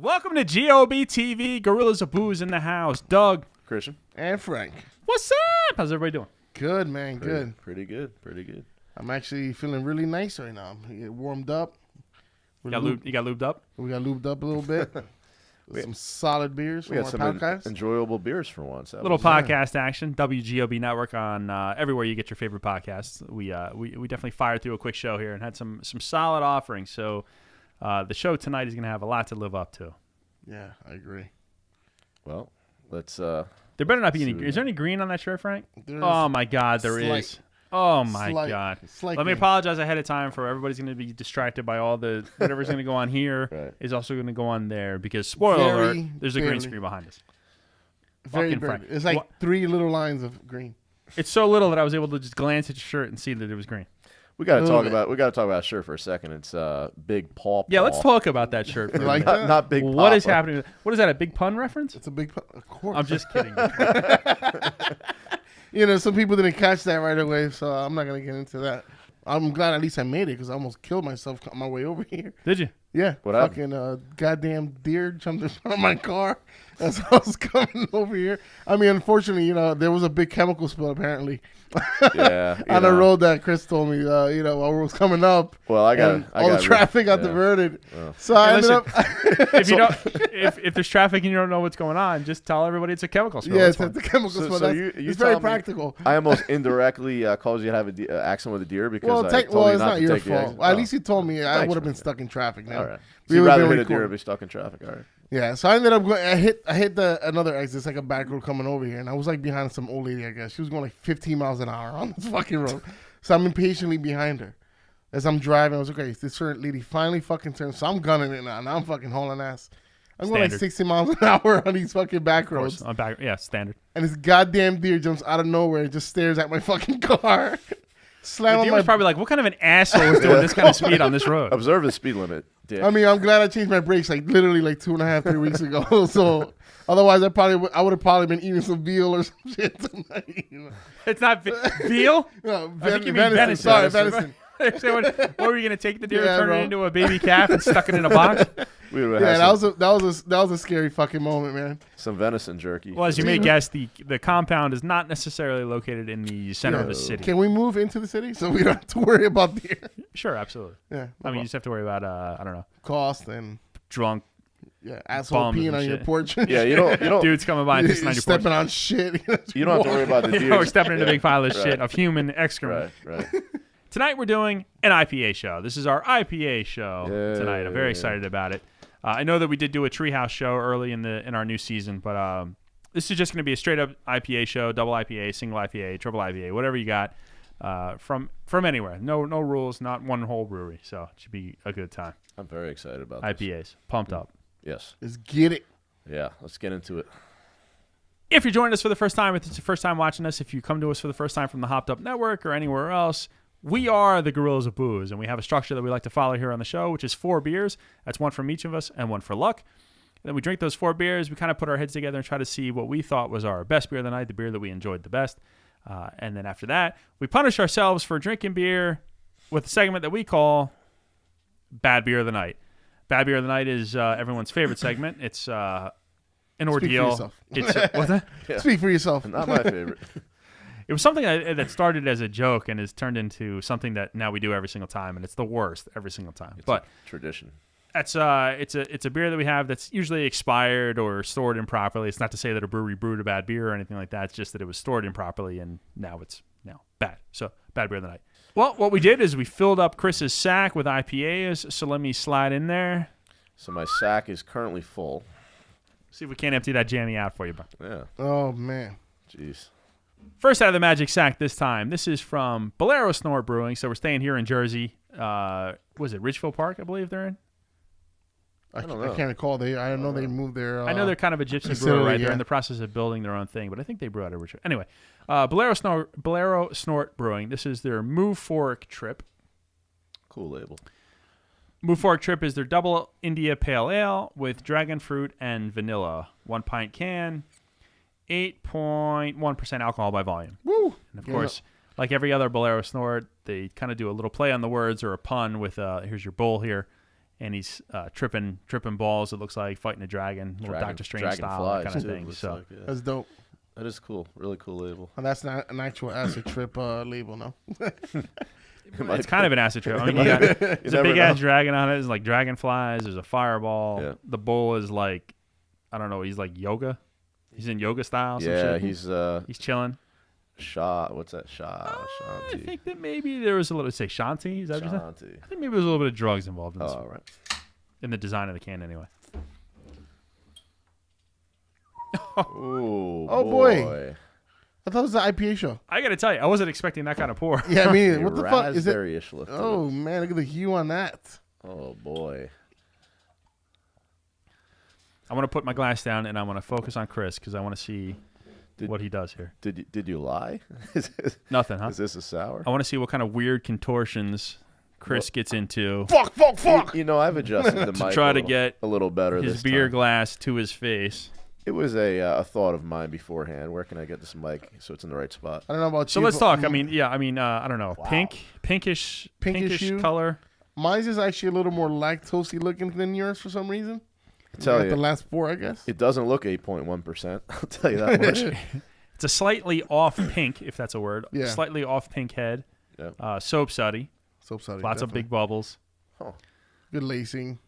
Welcome to GoB-TV. Gorillas of Booze in the house. Doug, Christian, and Frank. What's up? How's everybody doing? Good, man. Good. Pretty good. I'm actually feeling really nice right now. You get warmed up. You got lubed up? We got lubed up a little bit. With some solid beers. We had some enjoyable beers for once. Little podcast action. WGOB Network on everywhere you get your favorite podcasts. We definitely fired through a quick show here and had some solid offerings. So the show tonight is going to have a lot to live up to. Yeah, I agree. Well, let's. There better not be any. Is there any green on that shirt, Frank? Oh my God, there is. Oh my God! Let me apologize ahead of time for everybody's going to be distracted by all the whatever's going to go on here is also going to go on there because spoiler alert, there's a green screen behind us. Very barely. It's like 3 little lines of green. It's so little that I was able to just glance at your shirt and see that it was green. We got to talk about shirt for a second. It's Big Paw. Yeah, let's talk about that shirt. For like not Big. What is happening? What is that? A big pun reference? It's a big pun. Of course. I'm just kidding. You know, some people didn't catch that right away, so I'm not gonna get into that. I'm glad at least I made it because I almost killed myself on my way over here. Did you? Yeah. What fucking goddamn deer jumped in front of my car as I was coming over here. I mean, unfortunately, you know, there was a big chemical spill apparently. Yeah. On the road that Chris told me, you know, while I was coming up. Well, all the traffic got diverted. Well. So I ended up. if there's traffic and you don't know what's going on, just tell everybody it's a chemical spill. Yeah, it's a chemical spill. It's very practical. I almost indirectly caused you to have an accident with a deer because it's not your fault. Well, at least you told me. I would have been stuck in traffic now. All right. So you'd rather hit a deer than be stuck in traffic. All right. Yeah, so I ended up going. I hit another exit. It's like a back road coming over here, and I was like behind some old lady. I guess she was going like 15 miles an hour on this fucking road. So I'm impatiently behind her as I'm driving. I was like, okay, this certain lady finally fucking turned. So I'm gunning it now. Now I'm fucking hauling ass. I'm going like 60 miles an hour on these fucking back roads. Standard. And this goddamn deer jumps out of nowhere and just stares at my fucking car. The deer was probably like, what kind of an asshole is doing this kind of speed on this road? Observe the speed limit, dick. I mean, I'm glad I changed my brakes like literally like 2.5-3 weeks ago. So otherwise, I would have probably been eating some veal or some shit tonight. You know? It's not veal? No, I think you mean venison. Sorry, venison. So what were you going to take the deer and turn it into a baby calf and stuck it in a box? That was a scary fucking moment, man. Some venison jerky. Well, as you may guess, the compound is not necessarily located in the center of the city. Can we move into the city so we don't have to worry about deer? Sure, absolutely. Yeah. I mean, you just have to worry about I don't know, cost and drunk. Yeah, asshole peeing on your porch. Yeah, you don't. Dudes coming by and pissing on your porch. Stepping on shit. You don't have to worry about the deer. We're stepping in a big pile of shit of human excrement. Right. Tonight we're doing an IPA show. This is our IPA show tonight. I'm very excited about it. I know that we did do a Treehouse show early in our new season, but this is just going to be a straight up IPA show, double IPA, single IPA, triple IPA, whatever you got from anywhere. No rules, not one whole brewery. So it should be a good time. I'm very excited about IPAs. This. Pumped up. Yes. Let's get it. Yeah, let's get into it. If you're joining us for the first time, if it's your first time watching us, if you come to us for the first time from the Hopped Up Network or anywhere else, we are the Gorillas of Booze, and we have a structure that we like to follow here on the show, which is 4 beers. That's 1 from each of us and 1 for luck. And then we drink those 4 beers. We kind of put our heads together and try to see what we thought was our best beer of the night, the beer that we enjoyed the best. And then after that, we punish ourselves for drinking beer with a segment that we call Bad Beer of the Night. Bad Beer of the Night is everyone's favorite segment. It's an ordeal. Speak for yourself. What's that? Yeah. Speak for yourself. Not my favorite. It was something that started as a joke and has turned into something that now we do every single time, and it's the worst every single time. It's a tradition. It's a beer that we have that's usually expired or stored improperly. It's not to say that a brewery brewed a bad beer or anything like that. It's just that it was stored improperly, and now it's bad. So bad beer of the night. Well, what we did is we filled up Chris's sack with IPAs. So let me slide in there. So my sack is currently full. See if we can't empty that jammy out for you, bro. Yeah. Oh man. Jeez. First out of the magic sack this time. This is from Bolero Snort Brewing. So we're staying here in Jersey. Was it Ridgefield Park, I believe they're in? I can't recall. I know they moved their. I know they're kind of a gypsy brewer, right? Yeah. They're in the process of building their own thing, but I think they brew out of Ridgefield. Anyway, Bolero Snort Brewing. This is their Moophoric Trip. Cool label. Moophoric Trip is their double India Pale Ale with dragon fruit and vanilla. 1 pint can. 8.1% alcohol by volume. Woo! And of course, like every other Bolero Snort, they kind of do a little play on the words or a pun with here's your bowl here. and he's tripping balls. It looks like fighting a dragon, little Doctor Strange style kind of thing. So like, yeah. That's dope. That is cool. Really cool label. And that's not an actual acid trip label, no? it's kind of an acid trip. I mean, there's a big ass dragon on it. There's like dragonflies. There's a fireball. Yeah. The bull is like, I don't know. He's like yoga. He's in yoga style. Yeah, he's chilling. What's that? Shanti. I think that maybe there was a little. Say Shanti. Is that what you said? Shanti. I think maybe there was a little bit of drugs involved in this. Oh, right. In the design of the can, anyway. Ooh, Oh, boy. I thought it was an IPA show. I got to tell you, I wasn't expecting that kind of pour. Yeah, I mean, what the fuck is it? Raspberry-ish look to Oh, it. man, look at the hue on that. Oh, boy. I want to put my glass down and I want to focus on Chris because I want to see what he does here. Did you lie? Nothing, huh? Is this a sour? I want to see what kind of weird contortions Chris gets into. Fuck! You know, I've adjusted the mic try to get a little better his this beer time. glass to his face. It was a thought of mine beforehand. Where can I get this mic so it's in the right spot? I don't know about So you. let's but talk. I mean, I don't know. Wow. Pinkish hue? color. Mine's is actually a little more lactosey looking than yours for some reason. I tell you, the last four, I guess. it doesn't look 8.1%. I'll tell you that much. It's a slightly off pink, if that's a word. Yeah. Slightly off pink head. Yep. Soap suddy. Soap suddy. Lots of big bubbles. Huh. Good lacing.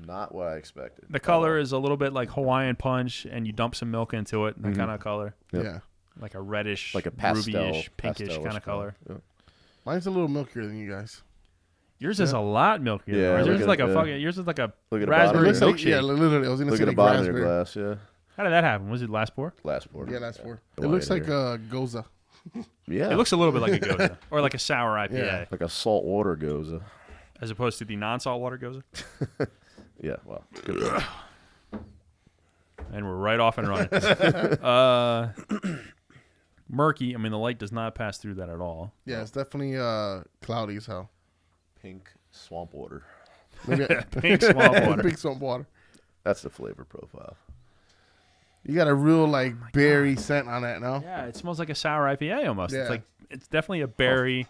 Not what I expected. The color is a little bit like Hawaiian Punch, and you dump some milk into it. That kind of color. Yep. Yeah. Like a reddish, like a pastel, rubyish, pinkish pastel-ish kind of color. Yep. Mine's a little milkier than you guys. Yours is a lot milkier. Yeah, Yours is look like at a the- fucking. Yours is like a Look at the raspberry bottom. milkshake. Yeah, literally. I was going to Look say at the like bottom of your raspberry. glass, yeah. How did that happen? Was it last pour? Glass pour. Yeah, that's four. The It looks white like here. a goza. Yeah. It looks a little bit like a goza or like a sour IPA, Yeah. like a salt water goza. as opposed to the non-salt water goza. Yeah, well, good one. And we're right off and running. Murky. I mean, the light does not pass through that at all. Yeah, it's definitely cloudy as hell. Pink swamp water. Pink swamp water. Big swamp water. That's the flavor profile. You got a real like berry scent on that, no? Yeah, it smells like a sour IPA almost. Yeah. It's definitely a berry.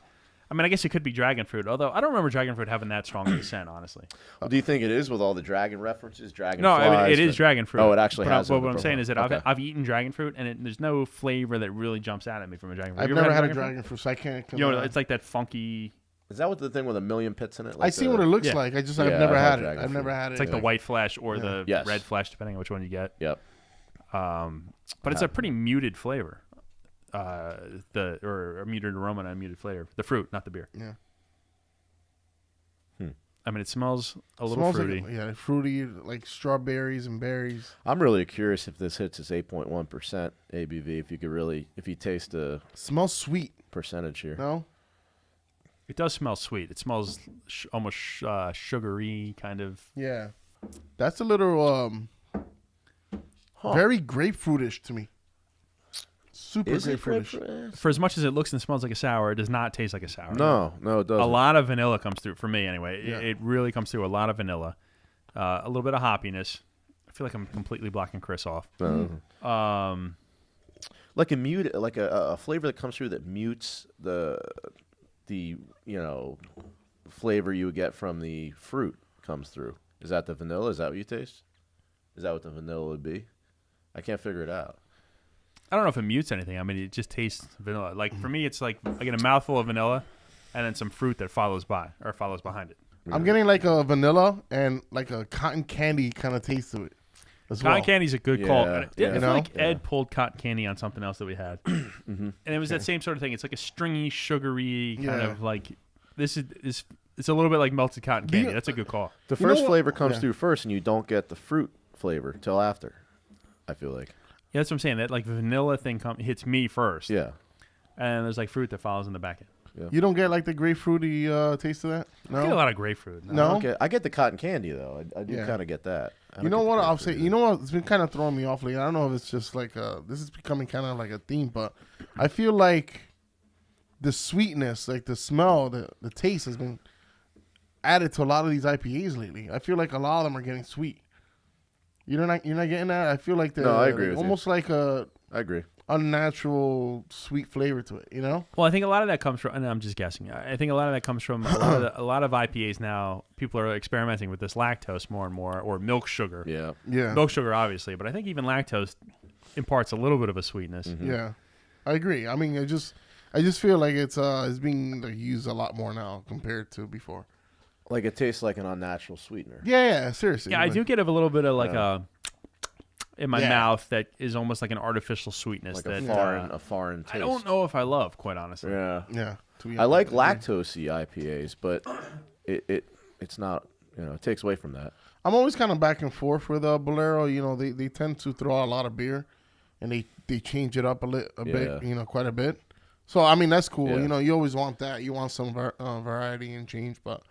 I mean, I guess it could be dragon fruit, although I don't remember dragon fruit having that strong of a scent, honestly. Well, do you think it is with all the dragon references? Dragon No, I mean, flies, it is dragon fruit. Oh, it actually but has. But what I'm saying is that Okay. I've eaten dragon fruit, and there's no flavor that really jumps out at me from a dragon fruit. I've You ever never had a fruit? dragon fruit, so I can't. You know, it's like that funky. Is that what the thing with a million pits in it? I see what it looks Yeah. like. I've Yeah, never I've had had it. dragon I've never fruit. had it. It's like the white flesh or the Yes. red flesh, depending on which one you get. Yep. But it's a pretty muted flavor. Or a muted aroma and a muted flavor. The fruit, not the beer. Yeah. I mean, it smells a little fruity. Like, fruity, like strawberries and berries. I'm really curious if this hits its 8.1% ABV. If you taste the Smells sweet. percentage here. No? It does smell sweet. It smells almost sugary, kind of. Yeah. That's a little very grapefruitish to me. Super Is it grapefruitish. grapefruit? For as much as it looks and smells like a sour, it does not taste like a sour. No, it doesn't. A lot of vanilla comes through for me anyway. Yeah. It really comes through a lot of vanilla, a little bit of hoppiness. I feel like I'm completely blocking Chris off. Like a flavor that comes through that mutes the flavor you would get from the fruit comes through. Is that the vanilla? Is that what you taste? Is that what the vanilla would be? I can't figure it out. I don't know if it mutes anything. I mean, it just tastes vanilla. Like for me, it's like I get a mouthful of vanilla, and then some fruit that follows behind it. I'm getting like a vanilla and like a cotton candy kind of taste to it. Cotton candy's a good call. Yeah, I feel like yeah. Ed pulled cotton candy on something else that we had, and it was that same sort of thing. It's like a stringy, sugary kind of like this is. It's a little bit like melted cotton candy. That's a good call. The You know first what? flavor comes Yeah. through first, and you don't get the fruit flavor till after. I feel like. Yeah, that's what I'm saying. That like vanilla thing hits me first. Yeah. And there's like fruit that follows in the back end. You don't get like the grapefruity taste of that? No. I get a lot of grapefruit. No. I get the cotton candy though. I do Yeah. kind of get that. I You don't know get the what I'll grapefruit. say? You know what? It's been kind of throwing me off lately. I don't know if it's just like this is becoming kind of like a theme, but I feel like the sweetness, like the smell, the taste has been added to a lot of these IPAs lately. I feel like a lot of them are getting sweet. You're not getting that? I feel like No, I agree with you. almost like I agree. unnatural sweet flavor to it. You know? Well, I think a lot of that comes from, and I'm just guessing. I think a lot of that comes from a lot of IPAs now. People are experimenting with this lactose more and more, or milk sugar. Yeah. Yeah. Milk sugar, obviously, but I think even lactose imparts a little bit of a sweetness. Mm-hmm. Yeah, I agree. I mean, I just feel like it's being used a lot more now compared to before. Like it tastes like an unnatural sweetener. Yeah, seriously. Yeah, I do get a little bit of like Yeah. in my Yeah. mouth that is almost like an artificial sweetness. Like that a foreign taste. I don't know if I love, quite honestly. Yeah. Yeah. To be I like honest. lactose-y IPAs, but it's not, it takes away from that. I'm always kind of back and forth with Bolero. You know, they tend to throw out a lot of beer, and they change it up a bit. You know, quite a bit. So I mean, that's cool. Yeah. You know, you always want that. You want some variety and change, but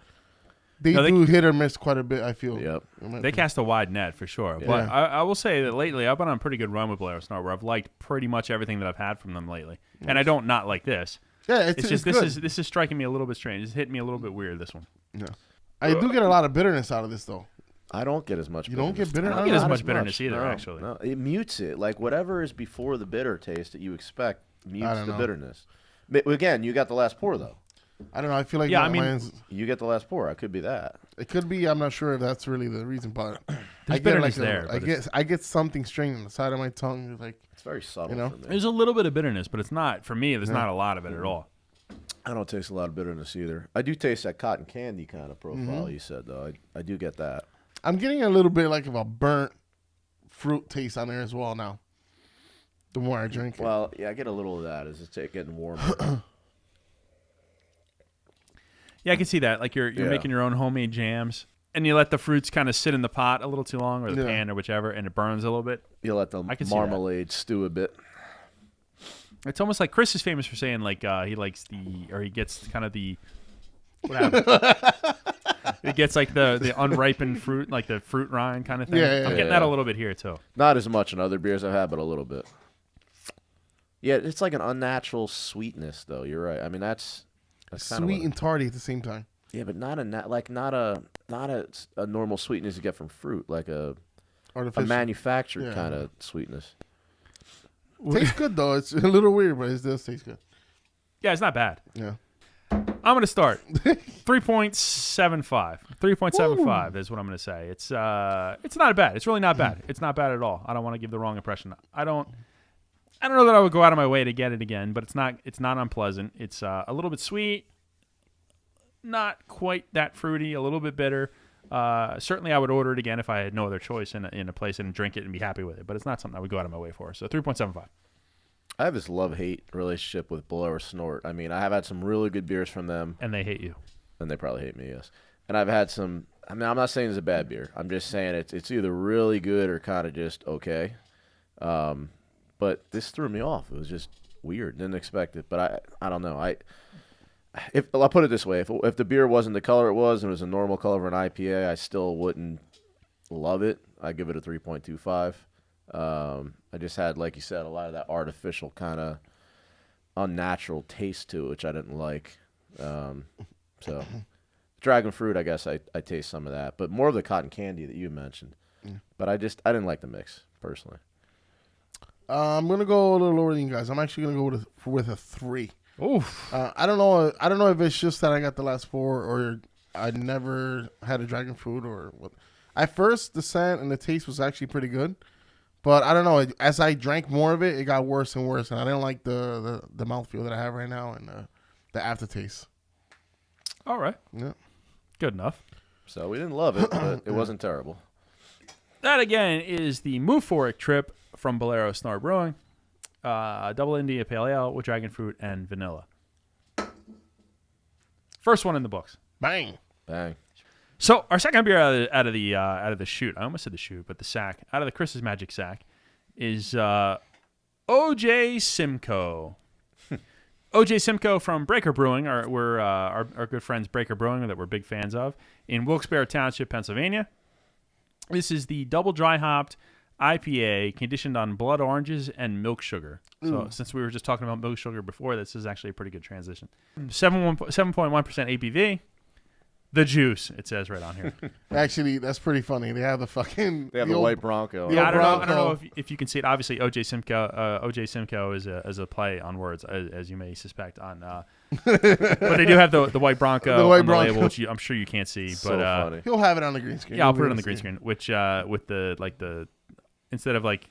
they No, they- do hit or miss quite a bit. I feel. Yep. They cast a wide net for sure. Yeah. But I will say that lately I've been on a pretty good run with Bolero Snort, where I've liked pretty much everything that I've had from them lately. And I don't not like this. Yeah, It's just good. this is striking me a little bit strange. It's hitting me a little bit weird, this one. Yeah. I do get a lot of bitterness out of this though. I don't get as much. You don't bitterness. get bitter? I don't I get don't as know. much bitterness either, No, actually. No, it mutes it. Like whatever is before the bitter taste that you expect mutes don't the know. bitterness. But again, you got the last pour though. I don't know. I feel like Yeah, I my- mean- mine's- You get the last pour. It could be that. it could be. I'm not sure if that's really the reason, but There's get bitterness like there, but I get something strange on the side of my tongue. It's like It's very subtle You know? for me. There's a little bit of bitterness, but it's not, for me, there's not a lot of it at all. I don't taste a lot of bitterness either. I do taste that cotton candy kind of profile Mm-hmm. you said though. I do get that. I'm getting a little bit like of a burnt fruit taste on there as well now. The more I drink it. Well, yeah, I get a little of that as it's getting warmer. Yeah, I can see that. Like you're Yeah. making your own homemade jams, and you let the fruits kind of sit in the pot a little too long, or the Yeah. pan, or whichever, and it burns a little bit. You let the I can see that. marmalade stew a bit. It's almost like Chris is famous for saying like he likes he gets kind of the what happened? He gets like the unripened fruit, like the fruit rind kind of thing. Yeah, I'm getting that a little bit here too. Not as much in other beers I've had, but a little bit. Yeah, it's like an unnatural sweetness, though. You're right. I mean, that's kind Sweet of and tarty at the same time. yeah, but not a normal sweetness you get from fruit, like a Artificial. manufactured Yeah. kind of sweetness. Tastes good though. It's a little weird, but it does taste good. Yeah, it's not bad. Yeah. I'm going to start 3.75. 3.75 is what I'm going to say. It's not bad. It's really not bad. It's not bad at all. I don't want to give the wrong impression. I don't know that I would go out of my way to get it again, but it's not unpleasant. It's a little bit sweet, not quite that fruity, a little bit bitter. Certainly I would order it again if I had no other choice in a place and drink it and be happy with it, but it's not something I would go out of my way for. So 3.75. I have this love-hate relationship with Bolero Snort. I mean, I have had some really good beers from them, And they hate you. and they probably hate me, yes. And I've had some. I mean, I'm not saying it's a bad beer. I'm just saying it's either really good or kind of just okay. But this threw me off. It was just weird. Didn't expect it. But I don't know. I'll put it this way: if the beer wasn't the color it was, and it was a normal color for an IPA, I still wouldn't love it. I'd give it a 3.25. I just had, like you said, a lot of that artificial kind of unnatural taste to it, which I didn't like. So, dragon fruit, I guess I taste some of that, but more of the cotton candy that you mentioned. But I didn't like the mix personally. I'm gonna go a little lower than you guys. I'm actually gonna go with a 3. Oof. I don't know if it's just that I got the last 4 or I never had a dragon fruit or what. At first, the scent and the taste was actually pretty good, but I don't know. As I drank more of it, it got worse and worse, and I didn't like the mouthfeel that I have right now and the aftertaste. All right. Yeah. Good enough. So we didn't love it, but it wasn't terrible. That, again, is the Moophoric trip from Bolero Snort Brewing. Double India Pale Ale with dragon fruit and vanilla. First one in the books. Bang. Bang. So our second beer out of the chute, I almost said the chute, but the sack, out of the Chris's Magic sack, is OJ Simcoe. OJ Simcoe from Breaker Brewing, our good friends Breaker Brewing that we're big fans of, in Wilkes-Barre Township, Pennsylvania. This is the double dry hopped IPA conditioned on blood oranges and milk sugar. So since we were just talking about milk sugar before, this is actually a pretty good transition. 7.1% ABV. The juice, it says right on here. Actually, that's pretty funny. They have the fucking. They have the old- white Bronco. the Yeah, old I don't know Bronco. if you can see it. Obviously, OJ Simcoe is a play on words, as you may suspect. On, but they do have the white Bronco The white on the Bronco. label, which I'm sure you can't see. So But funny. He'll have it on the green screen. yeah, I'll You'll put be it on able the to green see screen. Which with the instead of like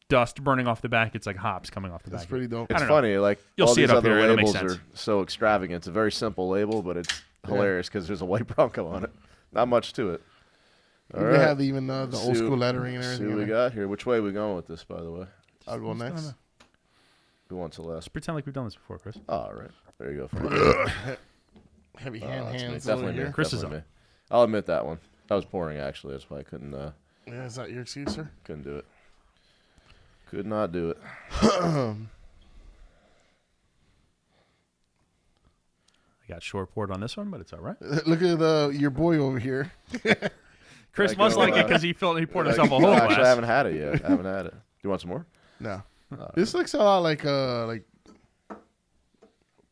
dust burning off the back, it's like hops coming off the That's back. pretty dope. I It's don't know. funny, like You'll all see it these up other here, it'll make labels sense. are so extravagant. It's a very simple label, but it's hilarious because there's a white Bronco on it. Not much to it. All They right. have even the Let's old see school what- lettering and See everything. what we in there. got here. Which way are we going with this, by the way? I'll go next. Who wants to last? Pretend like we've done this before, Chris. Oh, all right. There you go. Frank. Heavy That's me. hands Definitely over me. here. Chris is Definitely me. I'll admit that one. I was pouring, actually. That's why I couldn't Yeah, is that your excuse, sir? do it. Could not do it. I got short poured on this one, but it's all right. Look at your boy over here. Chris I must go, like it because he poured himself a whole No, actually, I glass. haven't had it yet. I haven't had it. You want some more? No, All this looks a lot like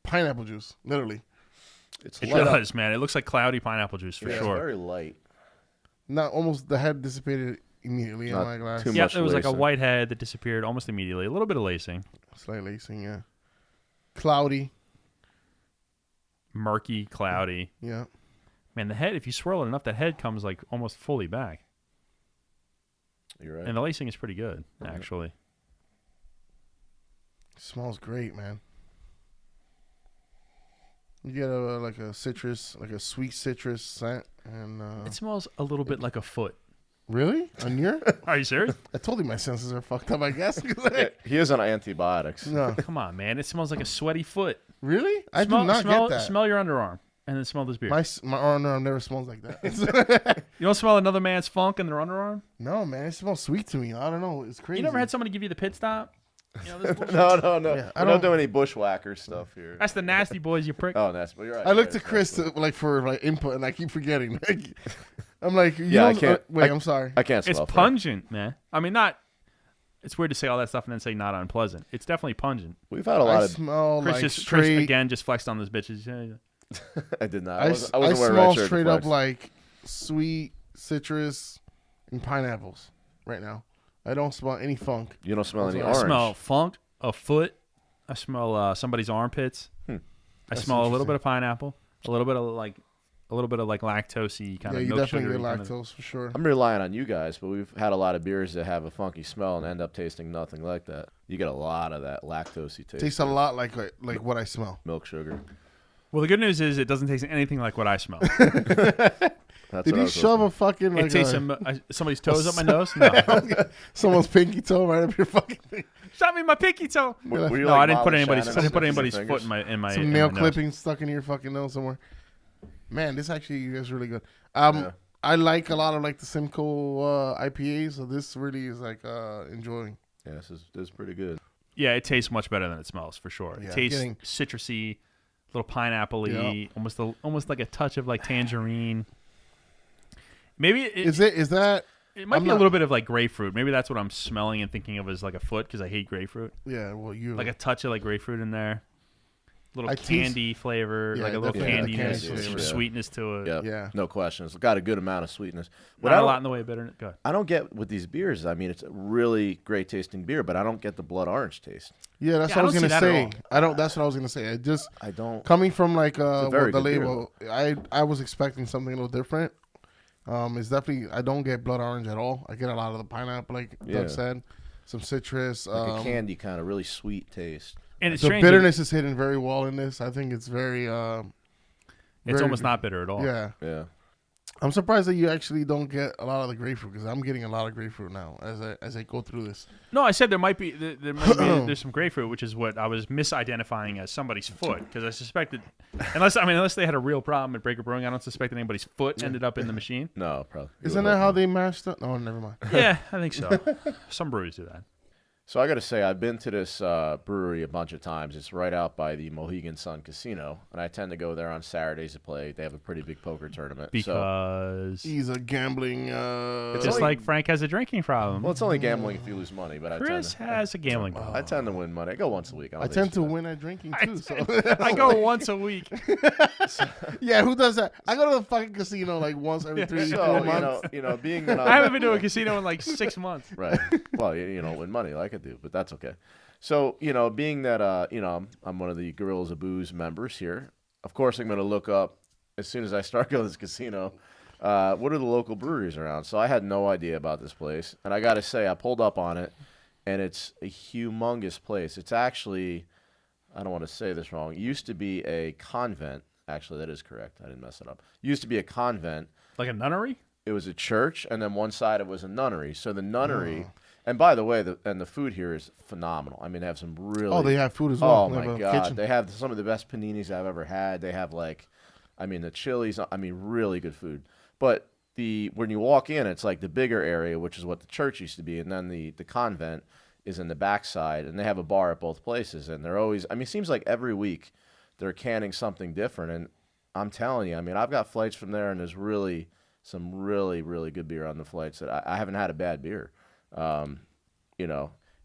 pineapple juice, literally. It's It light. does, man. It looks like cloudy pineapple juice for Yeah, sure. It's very light. Not almost the head dissipated immediately Not in my glass. too Yeah, much there was like a lacing. white head that disappeared almost immediately. A little bit of lacing, Slight lacing, yeah. Cloudy, murky, cloudy. yeah. Man, the head, if you swirl it enough, that head comes like almost fully back. You're right. And the lacing is pretty good, actually. Smells great, man. You get like a citrus, like a sweet citrus scent, and It smells a little bit like a foot. really on your. Are you serious? I told you my senses are fucked up. I guess. He is on antibiotics. No, Come on, man. It smells like a sweaty foot. really? I smell, do not smell, get that. Smell your underarm and then smell this beer. My underarm never smells like that. You don't smell another man's funk in their underarm? No, man, it smells sweet to me. I don't know. It's crazy. You never had somebody give you the pit stop? You know, this bullshit? No. Yeah, I I don't don't- do any bushwhacker stuff here. That's the nasty boys, you prick. Oh, that's. Well, you're right. I look you're to right, Chris that's- to, for input, and I keep forgetting. I'm like, Yeah, I can't- wait, I- I'm sorry. I can't It's smell. for it. pungent, man. I mean, not. It's weird to say all that stuff and then say not unpleasant. It's definitely pungent. We've had a lot I of. smell Chris like just straight. Chris again just flexed on those bitches. Yeah. I did not. I I wasn't wearing a red smell shirt to straight up flex. like sweet citrus and pineapples right now. I don't smell any funk. You don't smell any I I orange. smell funk, a foot. I smell somebody's armpits. I That's smell a little interesting. bit of pineapple. A little bit of like lactosey kind Yeah, of you milk definitely sugar. get kind of- lactose for sure. I'm relying on you guys, but we've had a lot of beers that have a funky smell and end up tasting nothing like that. You get a lot of that lactosey taste. Tastes a lot like what I smell. Milk sugar. Well, the good news is it doesn't taste anything like what I smell. That's Did what I you was shove a fucking It like tastes somebody's toes up my nose. No, someone's pinky toe right up your fucking thing? shot me in my pinky toe. Were you No, like I didn't put Molly anybody's. Shannon I didn't put sticking anybody's your foot fingers? in my. Some in nail my nose. clipping stuck in your fucking nose somewhere. Man, this actually is really good. Yeah. I like a lot of like the Simcoe IPAs, so this really is like enjoying. Yeah, this is pretty good. Yeah, it tastes much better than it smells for sure. Yeah, It tastes getting- citrusy, a little pineapple-y, Yeah. almost like a touch of like tangerine. Maybe Is that it might I'm be a not- little bit of like grapefruit. Maybe that's what I'm smelling and thinking of as like a foot because I hate grapefruit. yeah? Well, you Like a touch of like grapefruit in there. Little I taste- candy flavor, Yeah, like a little definitely the candiness, candy some flavor. sweetness to it. Yeah, Yeah. no question. It's got a good amount of sweetness. What Not I a don't- lot in the way of bitterness. Go ahead. I don't get with these beers. I mean, it's a really great tasting beer, but I don't get the blood orange taste. Yeah, that's Yeah, what I was I don't gonna see that at say. I don't. That's what I was gonna say. I just I don't. coming from like a very the good beer, label. I was expecting something a little different. It's definitely I don't get blood orange at all. I get a lot of the pineapple, like Yeah. Doug said, some citrus. Like a candy kind of really sweet taste. And it's The strange. bitterness is hidden very well in this. I think it's very. It's very- almost not bitter at all. Yeah, Yeah. I'm surprised that you actually don't get a lot of the grapefruit because I'm getting a lot of grapefruit now as I go through this. No, I said there might be there's some grapefruit, which is what I was misidentifying as somebody's foot because I suspected, unless they had a real problem at Breaker Brewing, I don't suspect that anybody's foot ended up in the machine. No, probably. Isn't that how they mashed up? Oh, never mind. Yeah, I think so. Some breweries do that. So I got to say, I've been to this brewery a bunch of times. It's right out by the Mohegan Sun Casino, and I tend to go there on Saturdays to play. They have a pretty big poker tournament. Because he's a gambling. it's just like Frank has a drinking problem. Well, it's only gambling if you lose money, but Chris has a gambling problem. I tend to win money. I go once a week. I tend to win at drinking too. I go once a week. Yeah, who does that? I go to the fucking casino like once every 3-4 months. Being that I haven't been to a casino in like 6 months. Right. Well, you don't win money like I do, but that's okay. So, being that, I'm one of the Guerrillas of Booze members here, of course I'm going to look up, as soon as I start going to this casino, what are the local breweries around? So I had no idea about this place. And I got to say, I pulled up on it, and it's a humongous place. It's actually, I don't want to say this wrong, it used to be a convent. Actually, that is correct. I didn't mess it up. It used to be a convent. Like a nunnery? It was a church, and then one side it was a nunnery. So the nunnery... And by the way, the food here is phenomenal. I mean, they have some really... Oh, they have food as well. Oh, my God. Kitchen. They have some of the best paninis I've ever had. They have, the chilies. Really good food. But when you walk in, it's like the bigger area, which is what the church used to be, and then the convent is in the backside, and they have a bar at both places. And they're always... it seems like every week they're canning something different. And I'm telling you, I've got flights from there, and there's really some really, really good beer on the flights that I haven't had a bad beer. And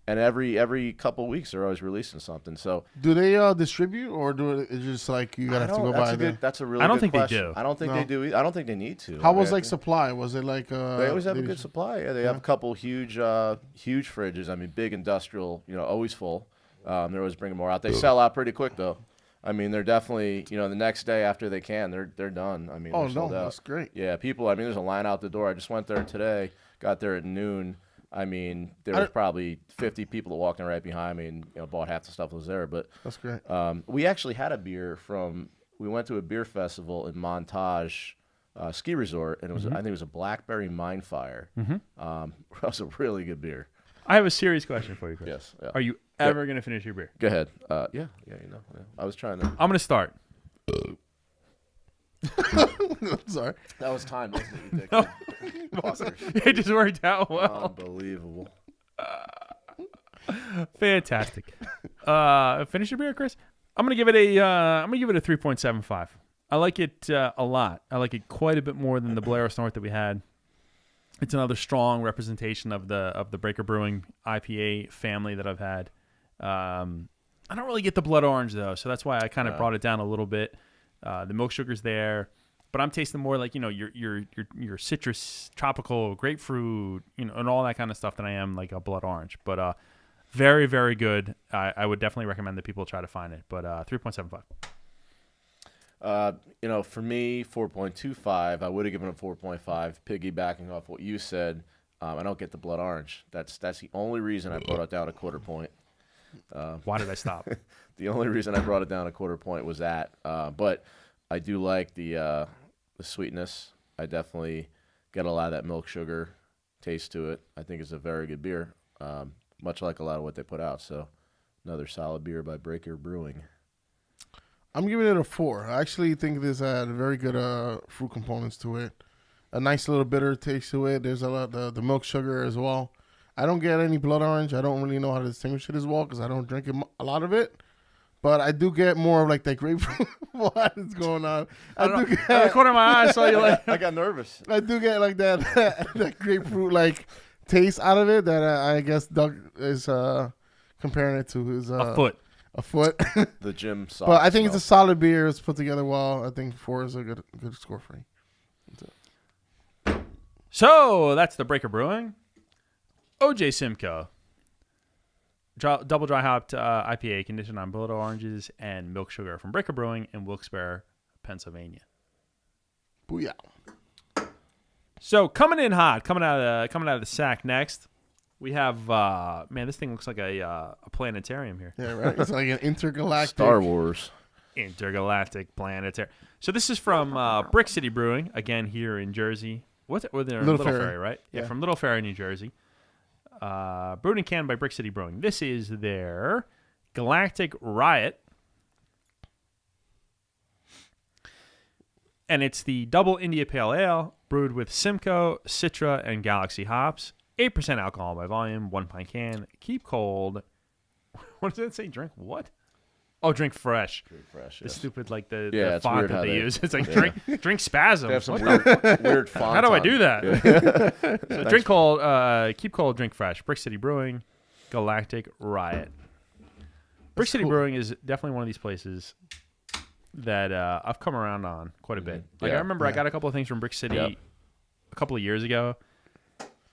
every couple of weeks they're always releasing something. So do they distribute, or it's just like you gotta have to go buy them? That's a really. I don't good think question. they do. I don't think they do. I don't think they need to. How was supply? Was it like? They always have a good supply. Yeah, they have a couple huge fridges. Big industrial. Always full. They're always bringing more out. They sell out pretty quick though. They're definitely, the next day after they can, they're done. They're sold out. That's great. Yeah, people. There's a line out the door. I just went there today. Got there at noon. There was probably 50 people that walked in right behind me and bought half the stuff that was there. But that's great. We actually had a beer we went to a beer festival in Montage ski resort, and it was I think it was a Blackberry Mine Fire. That was a really good beer. I have a serious question for you, Chris. Yes. Yeah. Are you ever going to finish your beer? Go ahead. Yeah. I was trying to. I'm going to start. Sorry. That was time, wasn't it, you dick? It just worked out well. Unbelievable. Fantastic. Finish your beer, Chris. I'm gonna give it a 3.75. I like it a lot. I like it quite a bit more than the Bolero Snort that we had. It's another strong representation of the Breaker Brewing IPA family that I've had. I don't really get the blood orange though, so that's why I kind of brought it down a little bit. The milk sugar's there, but I'm tasting more like your citrus, tropical, grapefruit, and all that kind of stuff than I am like a blood orange. But very, very good. I would definitely recommend that people try to find it. But 3.75. For me, 4.25. I would have given it 4.5. Piggybacking off what you said, I don't get the blood orange. That's the only reason I brought it down a quarter point. Why did I stop? The only reason I brought it down a quarter point was that. But I do like the sweetness. I definitely get a lot of that milk sugar taste to it. I think it's a very good beer, much like a lot of what they put out. So another solid beer by Breaker Brewing. I'm giving it a 4. I actually think this had very good fruit components to it. A nice little bitter taste to it. There's a lot the milk sugar as well. I don't get any blood orange. I don't really know how to distinguish it as well because I don't drink a lot of it. But I do get more of like that grapefruit. What is going on? I do get the corner of my eye. I saw you like. I got nervous. I do get like that grapefruit like taste out of it that I guess Doug is comparing it to his a foot. A foot. The gym sauce. But I think it's a solid beer. It's put together well. I think 4 is a good score for me. So that's the Breaker Brewing. OJ Simcoe. Double dry hopped IPA conditioned on Bolero oranges and milk sugar from Breaker Brewing in Wilkes-Barre, Pennsylvania. Booyah. So coming in hot, coming out of the sack next, we have this thing looks like a planetarium here. Yeah, right. It's like an intergalactic Star Wars. Intergalactic planetarium. So this is from Brix City Brewing, again here in Jersey. What's it? Little Ferry, right? Yeah, from Little Ferry, New Jersey. Brewed and canned by Brix City Brewing. This is their Galactic Ryot. And it's the double India Pale Ale brewed with Simcoe, Citra, and Galaxy hops. 8% alcohol by volume, 1 pint can. Keep cold. What does it say? Drink what? Oh, drink fresh. Drink fresh. The Yes. stupid the it's font weird that how they they- use. It's like yeah. drink spasm. They have some What the- weird font. How do I on do it. that? Yeah. So drink cold, keep cold, drink fresh. Brix City Brewing, Galactic, Ryot. Brix City cool. Brewing is definitely one of these places that I've come around on quite a bit. Like I Yeah. remember I got a couple of things from Brix City Yep. a couple of years ago,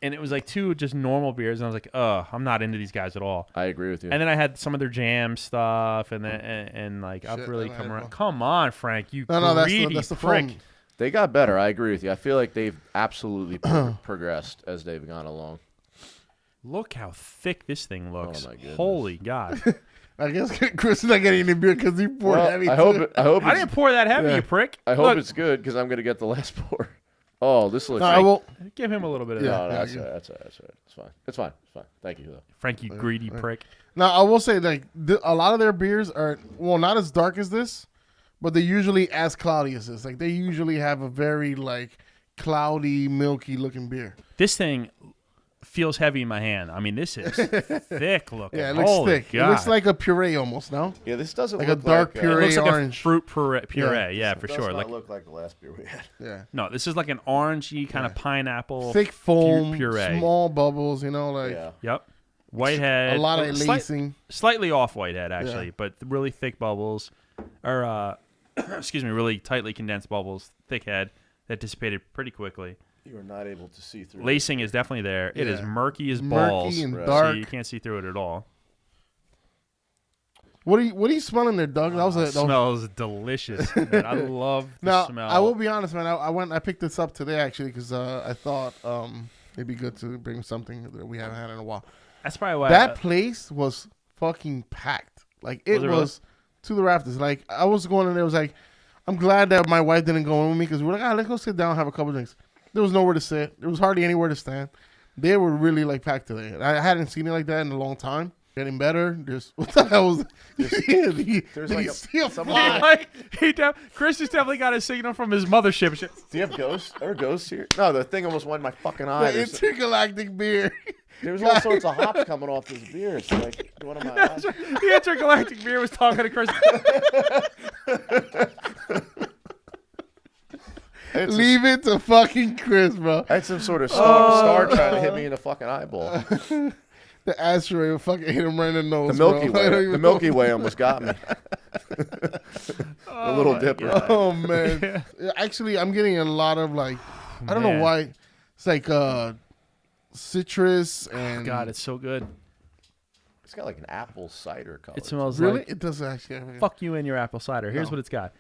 and it was like 2 just normal beers, and I was like, I'm not into these guys at all. I agree with you. And then I had some of their jam stuff, and then and like I've Shit, really then I come had around. one. Come on, Frank, you No, greedy that's the prick. phone. They got better. I agree with you. I feel like they've absolutely progressed as they've gone along. Look how thick this thing looks. my goodness. Holy God. I guess Chris is not getting any beer because he poured Well, heavy. I hope. too. I hope. I It's, didn't pour that heavy, Yeah. you prick. I hope Look, it's good because I'm gonna get the last pour. Oh, this looks. No, I will. give him a little bit of Yeah. that. No, that's yeah. all right. That's all right. That's all right. It's fine. It's fine. It's fine. Thank you though. Frank, you greedy prick. Now I will say a lot of their beers are not as dark as this, but they're usually as cloudy as this. Like they usually have a very cloudy, milky looking beer. This thing feels heavy in my hand. I mean, this is thick looking. Yeah, it looks Holy thick. God. It looks like a puree almost. No, Yeah, this doesn't Like a look dark like, puree It looks like orange. a fruit puree. Yeah, It for does sure. not Like look like the last beer we had. yeah, no, this is like an orangey kind of pineapple. thick foam, puree. small bubbles. Yeah. Yep. Whitehead. a lot of slight- lacing. Slightly off whitehead actually, Yeah. but really thick bubbles, or excuse me, really tightly condensed bubbles, thick head that dissipated pretty quickly. You are not able to see through. Lacing is definitely there. It is Yeah. murky as Murky balls, and Right. so dark. you can't see through it at all. What are you smelling there, Doug? That was It smells delicious. Man. I love the Now, smell. I will be honest, man. I picked this up today actually because I thought it'd be good to bring something that we haven't had in a while. That's probably why. That place was fucking packed. Like it Was it really? was to the rafters. Like I was going in there. It was like, I'm glad that my wife didn't go in with me because we were like, let's go sit down and have a couple drinks. There was nowhere to sit. There was hardly anywhere to stand. They were really packed today. I hadn't seen it like that in a long time. Getting better. There's what the hell was? there's like Chris has definitely got a signal from his mothership. Do you have ghosts? Or ghosts here? No, the thing almost went in my fucking eye. The intergalactic beer. There's all sorts of hops coming off this beer. It's like one of my eyes. The intergalactic beer was talking to Chris. Leave it to fucking Chris, bro. I had some sort of star trying to hit me in the fucking eyeball. The asteroid fucking hit him right in the nose. The Milky bro. I don't Way. even The know. Milky Way almost got me. The Little Dipper. Oh man. Yeah, actually, I'm getting a lot of I don't know Man. why. It's like citrus and God, it's so good. It's got like an apple cider color. It smells really. like It does actually. Have fuck you and your apple cider. Here's No. what it's got: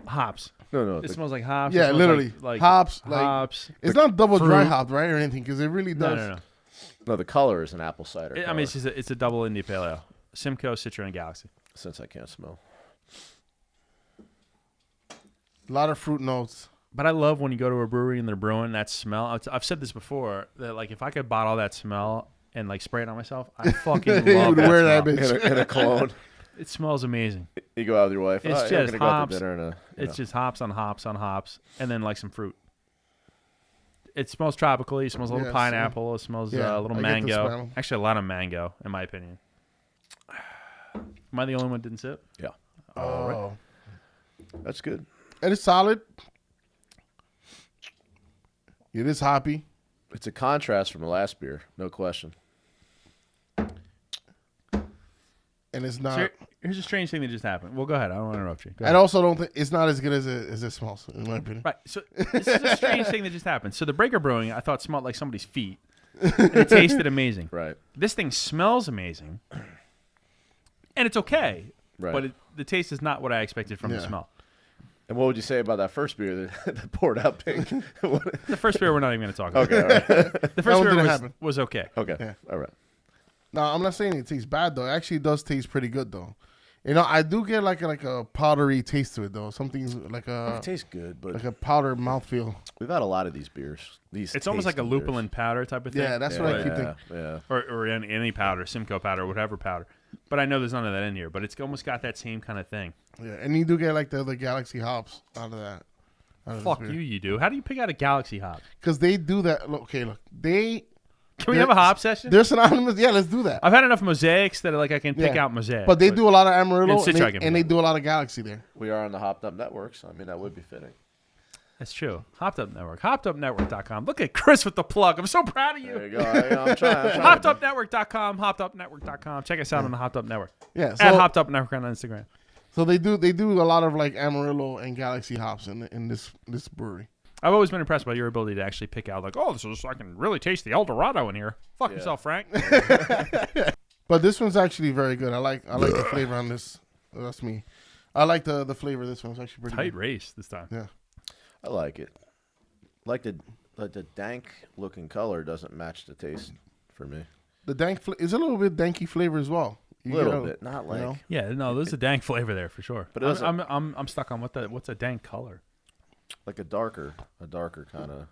hops. No, It smells like hops. Yeah, It smells literally. like Hops, Hops. It's not double dry fruit. hopped, right, or anything, because it really does. No. no, the color is an apple cider. I mean, it's a double India Pale Ale. Simcoe, Citra, and Galaxy. since I can't smell. A lot of fruit notes. But I love when you go to a brewery and they're brewing that smell. I've said this before that if I could bottle that smell and spray it on myself, I fucking You love would that wear that smell. bitch. In a cologne. It smells amazing. You go out with your wife. It's oh, yeah, just we're gonna go out hops. to dinner and It's just hops on hops on hops, and then some fruit. It smells tropical. It smells a little Yes, pineapple. It smells yeah, a little I get the mango. smell. Actually, a lot of mango, in my opinion. Am I the only one that didn't sip? yeah. All right. Oh. That's good. And it's solid. It is hoppy. It's a contrast from the last beer, no question. And it's not. So here's a strange thing that just happened. Well, go ahead. I don't want to interrupt you. Go I ahead. also don't think it's not as good as it smells, in my opinion. Right. So this is a strange thing that just happened. So the Breaker Brewing, I thought smelled like somebody's feet. And it tasted amazing. Right. This thing smells amazing. And it's okay. Right. But the taste is not what I expected from the Yeah. smell. And what would you say about that first beer that poured out pink? The first beer we're not even going to talk about. Okay, all right. The first one beer didn't happen. was okay. Okay. Yeah. All right. No, I'm not saying it tastes bad though. It actually does taste pretty good though. You know, I do get like a powdery taste to it though. Something like It tastes good, but like a powder mouthfeel. we've had a lot of these beers. It's almost like a tasty beers. lupulin powder type of thing. Yeah, that's what I keep thinking. Yeah. Or any powder, Simcoe powder, whatever powder. But I know there's none of that in here. But it's almost got that same kind of thing. Yeah, and you do get like the Galaxy hops out of that. Fuck you do. How do you pick out a Galaxy hop? Because they do that. Look, they Can we have a hop session? They're synonymous. Yeah, let's do that. I've had enough mosaics that like I can pick out mosaic. But they do a lot of Amarillo, And and they do a lot of Galaxy there. We are on the Hopped Up Network, so I mean that would be fitting. That's true. Hopped Up Network. HoppedUpNetwork.com. Look at Chris with the plug. I'm so proud of you. There you go. I'm trying. HoppedUpNetwork.com. HoppedUpNetwork.com. Check us out on the Hopped Up Network. Yeah. So, At Hopped Up Network on Instagram. So they do a lot of like Amarillo and Galaxy hops in this brewery. I've always been impressed by your ability to actually pick out like, oh, I can really taste the El Dorado in here. Fuck yourself, Frank. But this one's actually very good. I like the flavor on this. That's me. I like the flavor of this one. It's actually pretty Tight good. race this time. Yeah. I like it. Like the dank looking color doesn't match the taste for me. The dank is a little bit danky flavor as well. A little bit, not like. You know? Yeah, no, there's a dank flavor there for sure. But I'm stuck on what's a dank color. Like a darker kind of,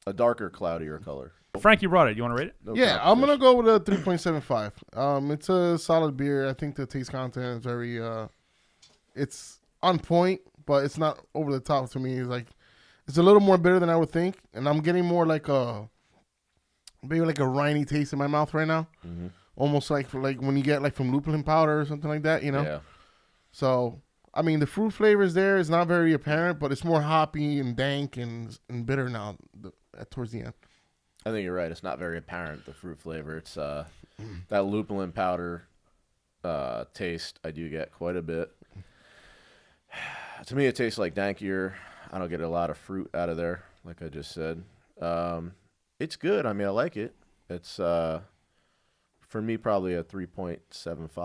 a darker, cloudier color. Frank, you brought it. You want to rate it? No Yeah, I'm gonna competition. go with a 3.75. It's a solid beer. I think the taste content is very, it's on point, but it's not over the top to me. It's a little more bitter than I would think, and I'm getting more like maybe like a riney taste in my mouth right now. Mm-hmm. Almost like when you get like from lupulin powder or something like that, you know. Yeah. So I mean, the fruit flavor is there. It's not very apparent, but it's more hoppy and dank and bitter now towards the end. I think you're right. It's not very apparent, the fruit flavor. It's that lupulin powder taste I do get quite a bit. To me, it tastes like dankier. I don't get a lot of fruit out of there, like I just said. It's good. I mean, I like it. It's, for me, probably a 3.75.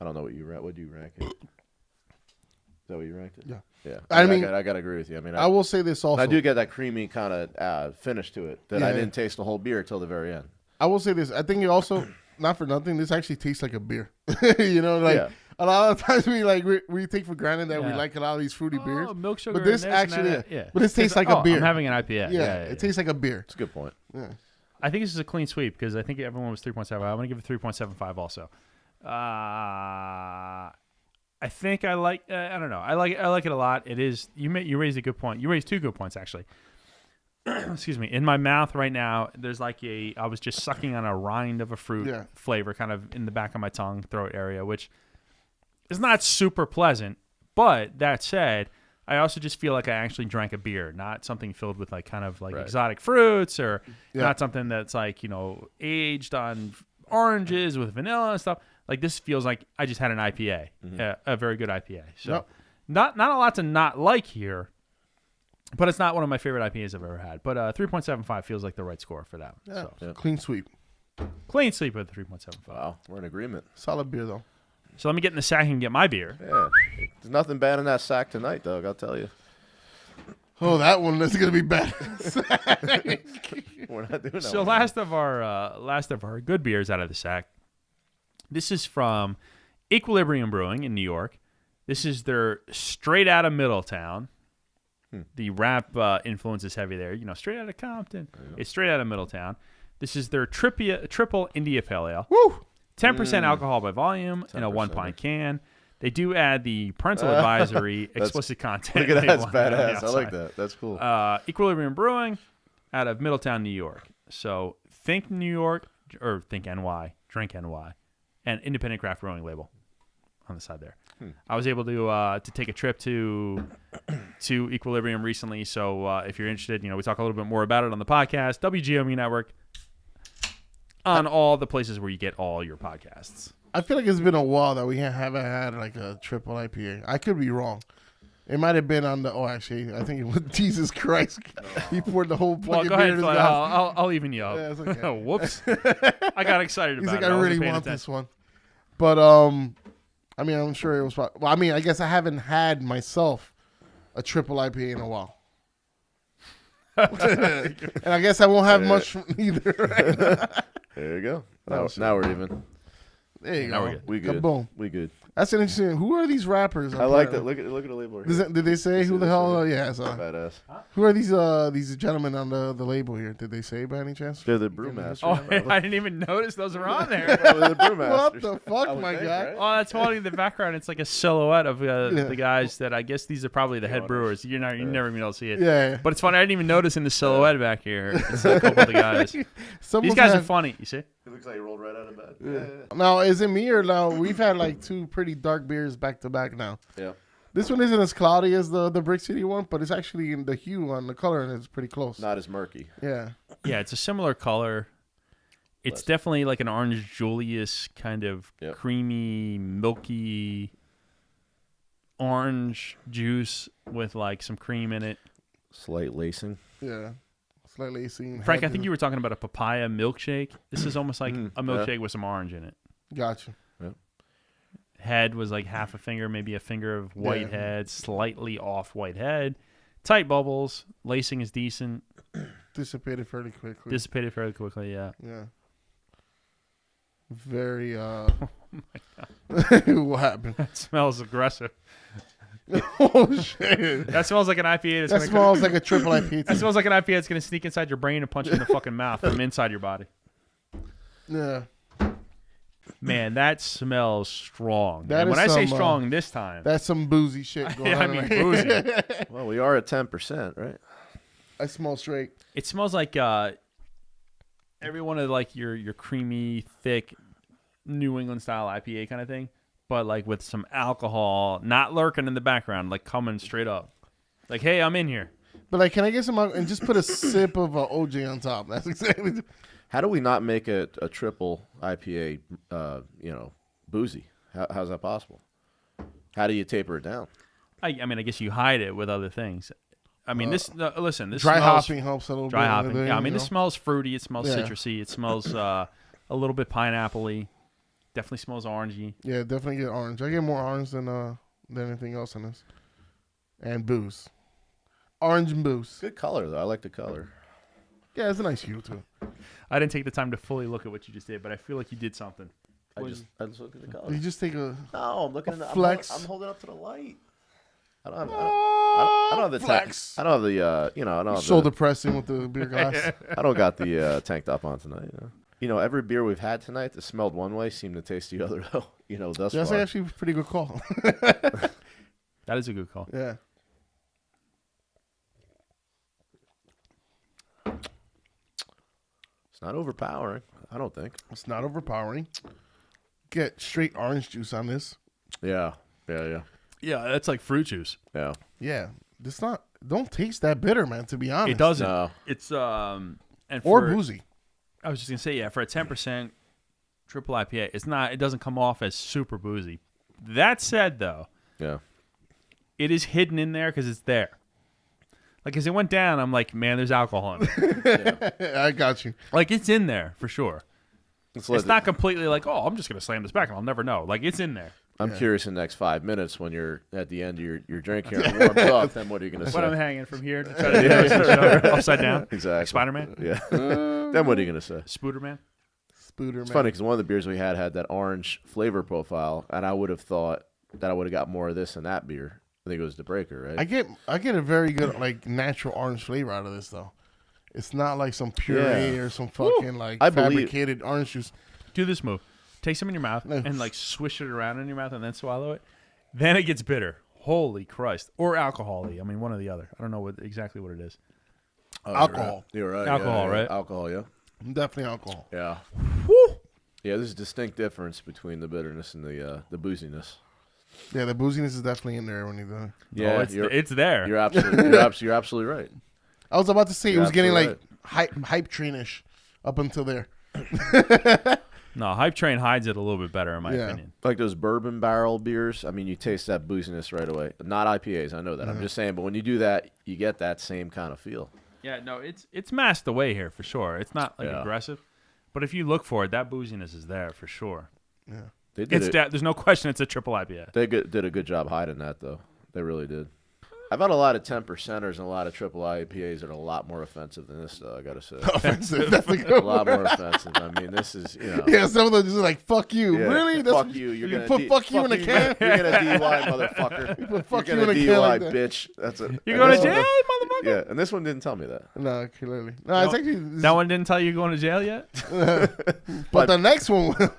I don't know what you rank. What do you rank it? Is that what you ranked it? Yeah. Yeah. I mean, I gotta agree with you. I mean, I will say this also. I do get that creamy kind of finish to it that I Yeah. didn't taste the whole beer till the very end. I will say this. I think it also, not for nothing, this actually tastes like a beer. You know, like a lot of times we take for granted that we like a lot of these fruity beers. Milk sugar. But this in this and actually, that, yeah. but this tastes like a beer. I'm having an IPA. Yeah, Yeah, it tastes like a beer. It's a good point. Yeah. I think this is a clean sweep because I think everyone was 3.7. I'm going to give it 3.75 also. I think I like. I don't know. I like it a lot. It is. You raised a good point. You raised two good points actually. Excuse me. In my mouth right now, there's like I was just sucking on a rind of a fruit flavor, kind of in the back of my tongue, throat area, which is not super pleasant. But that said, I also just feel like I actually drank a beer, not something filled with like kind of like exotic fruits or not something that's like aged on oranges with vanilla and stuff. Like this feels like I just had an IPA, a very good IPA. So not a lot to not like here, but it's not one of my favorite IPAs I've ever had. But 3.75 feels like the right score for that. Yeah. So. Clean sweep. Clean sweep with 3.75. Wow, we're in agreement. Solid beer though. So let me get in the sack and get my beer. Yeah, there's nothing bad in that sack tonight, Doug. I'll tell you. Oh, that one is gonna be bad. We're not doing that. So last of our good beers out of the sack. This is from Equilibrium Brewing in New York. This is their straight out of Middletown. The rap influence is heavy there. Straight out of Compton. It's straight out of Middletown. This is their triple India Pale Ale. Woo! 10% alcohol by volume in a 1-pint can. They do add the parental advisory explicit content. Look at that. That's label on the badass. I like outside. that. That's cool. Equilibrium Brewing out of Middletown, New York. So think New York or think NY, drink NY, and independent craft brewing label on the side there. I was able to take a trip to Equilibrium recently. So if you're interested, we talk a little bit more about it on the podcast, WGOME Network, on all the places where you get all your podcasts. I feel like it's been a while that we haven't had like a triple IPA. I could be wrong. It might have been on the. Oh, actually, I think it was Jesus Christ. He poured the whole fucking Go beer ahead, in his Phil. mouth. I'll even you up. Yeah, it's okay. Whoops. I got excited He's about like, it. I really wasn't paying want attention. this one. But I mean, I'm sure it was. Well, I mean, I guess I haven't had myself a triple IPA in a while. And I guess I won't have much either. Right? There you go. Now we're even. There you Now go. we're good. We good. Boom. We good. That's an interesting. Who are these rappers? I like that. Look at the label here. Did they say who the hell? Yeah. So, Badass. who are these gentlemen on the label here? Did they say by any chance? They're the brewmasters. Oh, I didn't even notice those were on there. They're the brewmasters. What the fuck, my guy? Right? Oh, that's funny. In the background, it's like a silhouette of the guys that I guess these are probably the head brewers. You never even able to see it. Yeah. But it's funny. I didn't even notice in the silhouette back here. It's a couple of the guys. These guys are funny. You see? It looks like he rolled right out of bed. Yeah. Now, is it me or now? We've had like 2 pretty dark beers back to back now. Yeah. This one isn't as cloudy as the Brix City one, but it's actually in the hue on the color and it's pretty close. Not as murky. Yeah. Yeah, it's a similar color. It's definitely like an Orange Julius kind of creamy, milky orange juice with like some cream in it. Slight lacing. Yeah. Slightly seen. Frank, I think you were talking about a papaya milkshake. This is almost like a milkshake with some orange in it. Gotcha. Head was like half a finger, maybe a finger of white head, slightly off white head. Tight bubbles. Lacing is decent. Dissipated fairly quickly. Yeah. Yeah. Very, Oh my God. what happened? That smells aggressive. Oh, shit. That smells like an IPA. That smells like a triple IPA. That smells like an IPA that's going to sneak inside your brain and punch you in the fucking mouth from inside your body. Yeah. Man, that smells strong. That And when is I say some, strong this time, That's some boozy shit going I on. mean right boozy. here. Well, we are at 10%, right? I smell straight. It smells like every one of like your creamy, thick New England style IPA kind of thing, but like with some alcohol, not lurking in the background, like coming straight up. Like, hey, I'm in here. But like, can I get some and just put a sip of OJ on top? That's exactly. How do we not make a triple IPA, boozy? How's that possible? How do you taper it down? I mean, I guess you hide it with other things. I mean, this listen, this Dry smells, hopping helps a little dry bit. hopping. Yeah, I mean, this smells fruity. It smells Yeah. citrusy. It smells a little bit pineapple-y. Definitely smells orangey. Yeah, definitely get orange. I get more orange than anything else in this. And booze. Orange and booze. Good color, though. I like the color. Yeah, it's a nice hue, too. I didn't take the time to fully look at what you just did, but I feel like you did something. I just look at the color. You just take a... No, I'm looking at the flex. I'm holding up to the light. I don't have the flex. I don't have the I don't have Shoulder pressing with the beer glass. I don't got the tank top on tonight. Every beer we've had tonight that smelled one way seemed to taste the other. Thus That's far. actually a pretty good call. That is a good call. Yeah. It's not overpowering. I don't think. It's not overpowering. Get straight orange juice on this. Yeah. Yeah, that's like fruit juice. Yeah. Yeah. It's not... Don't taste that bitter, man, to be honest. It doesn't. No. It's and Or for, boozy. I was just gonna say, yeah, for a 10% triple IPA, it's not. It doesn't come off as super boozy. That said, though, Yeah. it is hidden in there because it's there. Like as it went down, I'm like, man, there's alcohol in it. I got you. Like it's in there for sure. It's not completely like, oh, I'm just gonna slam this back and I'll never know. Like it's in there. I'm curious in the next 5 minutes when you're at the end of your drink here and it warms up, then what are you going to say? When I'm hanging from here to try to do the rest of the show upside down. Exactly. Like Spider-Man. Yeah. Then what are you going to say? Spooderman. It's funny because one of the beers we had that orange flavor profile, and I would have thought that I would have got more of this in that beer. I think it was the Breaker, right? I get a very good like natural orange flavor out of this though. It's not like some puree or some fucking like fabricated orange juice. Do this move. Take some in your mouth and like swish it around in your mouth and then swallow it. Then it gets bitter. Holy Christ. Or alcohol-y. I mean, one or the other. I don't know exactly what it is. Alcohol. You're right. Alcohol, yeah. right? Alcohol, yeah. Definitely alcohol. Yeah. Woo! Yeah, there's a distinct difference between the bitterness and the booziness. Yeah, the booziness is definitely in there when you're done. Yeah, it's there. You're absolutely right. I was about to say it was getting like absolutely hype trainish up until there. No, Hype Train hides it a little bit better in my opinion. Like those bourbon barrel beers, I mean, you taste that booziness right away. Not IPAs, I know that. I'm just saying, but when you do that, you get that same kind of feel. Yeah, no, it's masked away here for sure. It's not like aggressive, but if you look for it, that booziness is there for sure. Yeah, They did There's no question it's a triple IPA. They did a good job hiding that, though. They really did. I've had a lot of 10%ers and a lot of triple IPAs that are a lot more offensive than this, though, I got to say. Offensive. That's a A good lot word. more offensive. I mean, this is, Yeah, some of them just like, fuck you. Yeah, Really? fuck you. You're you gonna put fuck you in a can? You're gonna DUI, motherfucker. put fuck You're you gonna in a DUI, can like that. bitch. That's it. You're going to jail, motherfucker? Yeah, and this one didn't tell me that. No, clearly. No, it's actually. That one didn't tell you you're going to jail yet? But the next one will.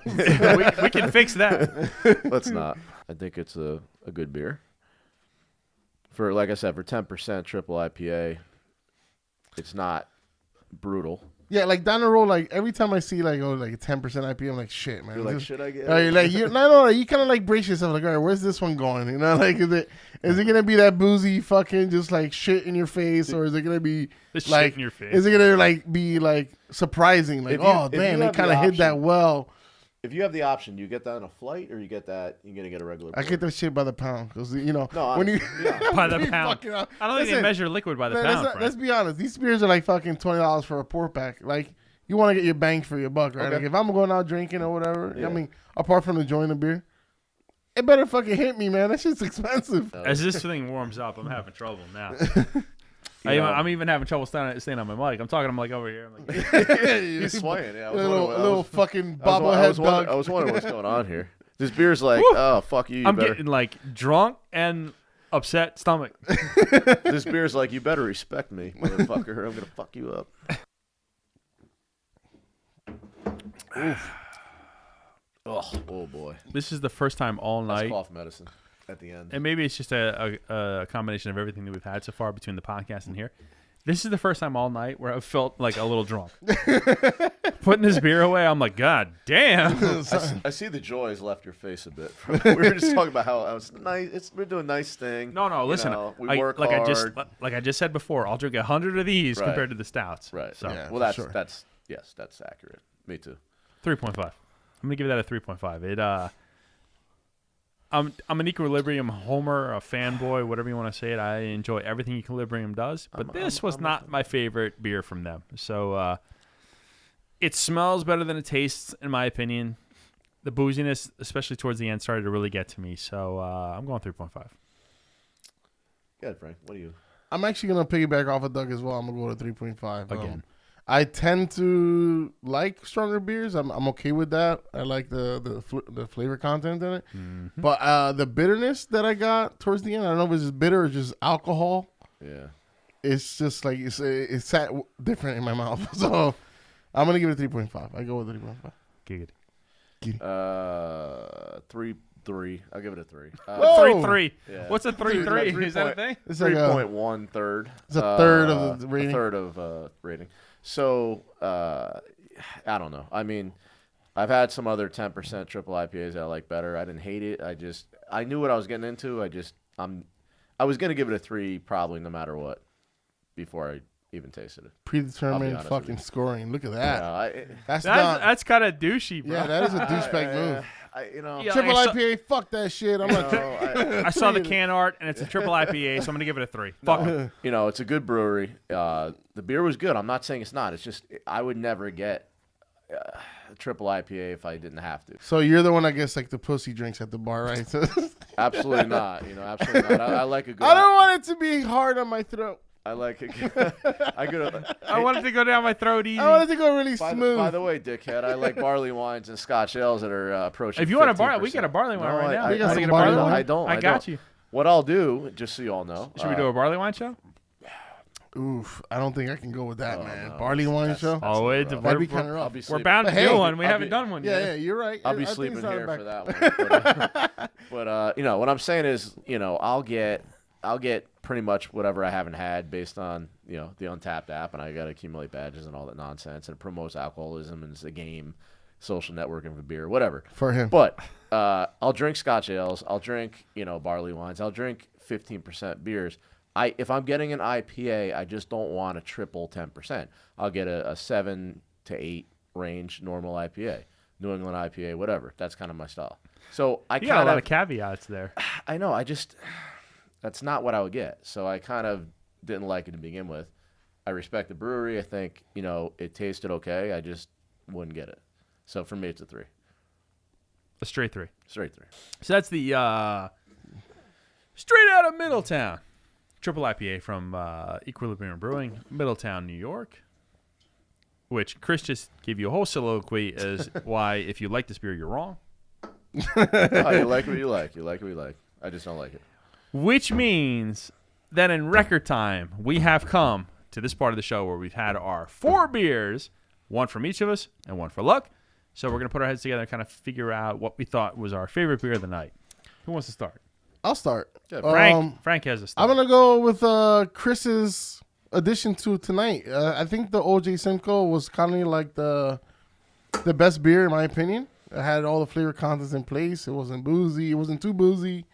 we can fix that. Let's not. I think it's a good beer. For, like I said, for 10% triple IPA, it's not brutal. Yeah, like down the road, like every time I see like 10% IPA, I'm like, shit, man. You're like, should I get it? Like no, you kind of like brace yourself, like, all right, where's this one going? You know, like is it gonna be that boozy fucking just like shit in your face, or is it gonna be The like shit in your face. is it gonna like be like surprising, like If you- oh if you man, they have the kind of hid that option- well. If you have the option, you get that on a flight, or you get that, you're gonna get a regular. I get that shit by the pound because you know No, when you yeah. By the you pound. fucking up. I don't think they Listen, measure liquid by the man, pound, let's Frank. be honest. These beers are like fucking $20 for a 4-pack. Like you want to get your bang for your buck, right? Okay. Like if I'm going out drinking or whatever, Yeah. I mean, apart from enjoying the beer, it better fucking hit me, man. That shit's expensive. As this thing warms up, I'm having trouble now. You know. I'm even having trouble staying on my mic. I'm talking. I'm like over here. I'm like, He's swaying. Yeah, I A was little, wondering- little fucking I bobblehead was dog. wondering what's going on here. This beer's like, Woo! oh fuck you. You I'm better. getting like drunk and upset stomach. This beer's like, you better respect me, motherfucker. I'm gonna fuck you up. Oof. Oh boy. This is the first time all That's night, cough medicine at the end. and maybe it's just a combination of everything that we've had so far between the podcast and here. This is the first time all night where I felt like a little drunk. Putting this beer away, I'm like, God damn. I see the joy has left your face a bit. We were just talking about how it's nice. We're doing a nice thing. No, You listen. know, we I, work like hard. I just said before, I'll drink 100 of these Right. compared to the stouts. Right. So Yeah. well, for that's sure. yes, that's accurate. Me too. 3.5. I'm gonna give that a 3.5. It I'm an Equilibrium homer, a fanboy, whatever you want to say it. I enjoy everything Equilibrium does, but this was not my favorite beer from them. So it smells better than it tastes, in my opinion. The booziness, especially towards the end, started to really get to me. So I'm going 3.5. Go ahead, Frank. What do you? I'm actually gonna piggyback off of Doug as well. I'm gonna go to 3.5 Again. I tend to like stronger beers. I'm okay with that. I like the flavor content in it. Mm-hmm. But the bitterness that I got towards the end, I don't know if it's just bitter or just alcohol. Yeah. It's just like it sat different in my mouth. So I'm gonna give it a 3.5. I go with 3.5. Good. 3. I'll give it a 3. Whoa! 3.3. Yeah. What's a 3.3? Is that a thing? It's like a 3.1 third. It's a third of the rating. A third of rating. So I don't know. I mean, I've had some other 10% triple IPAs that I like better. I didn't hate it. I knew what I was getting into. I was gonna give it a 3 probably no matter what before I even tasted it. predetermined honest fucking with you. scoring. Look at that. Yeah, That's kind of douchey, bro. Yeah, that is a douchebag move. Yeah, Triple I saw- IPA, fuck that shit. I'm not. I saw the can art, and it's a triple IPA, so I'm going to give it a 3. Fuck 'em. You know, it's a good brewery. The beer was good. I'm not saying it's not. It's just I would never get a triple IPA if I didn't have to. So you're the one that gets like the pussy drinks at the bar, right? So Absolutely not. You know, absolutely not. I like a good. I don't want it to be hard on my throat. I like it. I wanted to go down my throat easy. I want it to go really By smooth. the way, dickhead, I like barley wines and Scotch ales that are approaching. If you want a 15%. bar, we get a barley wine No, right now. We got Wanna some get a barley wine? I don't. I got you. What I'll do, just so you all know, Should we do a barley wine show? Oof, I don't think I can go with that, Oh, man. no, Barley wine that's- show. that's Oh, rough. it's That'd be we're- kind of I'll rough. be We're sleeping. bound to But hey, do one. We I'll haven't be- done one Yeah, yet. yeah, you're right. I'll I be think sleeping it's not here back- for that one. But you know what I'm saying is, you know, I'll get pretty much whatever I haven't had based on, you know, the Untapped app, and I got to accumulate badges and all that nonsense, and it promotes alcoholism and it's a game, social networking for beer, whatever. For him. But I'll drink Scotch ales. I'll drink, you know, barley wines. I'll drink 15% beers. If I'm getting an IPA, I just don't want a triple 10%. I'll get a 7 to 8 range normal IPA, New England IPA, whatever. That's kind of my style. So I You got a kind lot of caveats there. I know. That's not what I would get. So I kind of didn't like it to begin with. I respect the brewery. I think, you know, it tasted okay. I just wouldn't get it. So for me, it's a 3. A straight 3. Straight 3. So that's the straight out of Middletown. triple IPA from Equilibrium Brewing, Middletown, New York. Which Chris just gave you a whole soliloquy as why, if you like this beer, you're wrong. Oh, you like what you like. You like what you like. I just don't like it. Which means that in record time, we have come to this part of the show where we've had our 4 beers, one from each of us and one for Luck. So we're going to put our heads together and kind of figure out what we thought was our favorite beer of the night. Who wants to start? I'll start. Yeah, Frank has a start. I'm gonna go with Chris's addition to tonight. I think the OJ Simcoe was kind of like the best beer in my opinion. It had all the flavor contents in place. It wasn't boozy. It wasn't too boozy.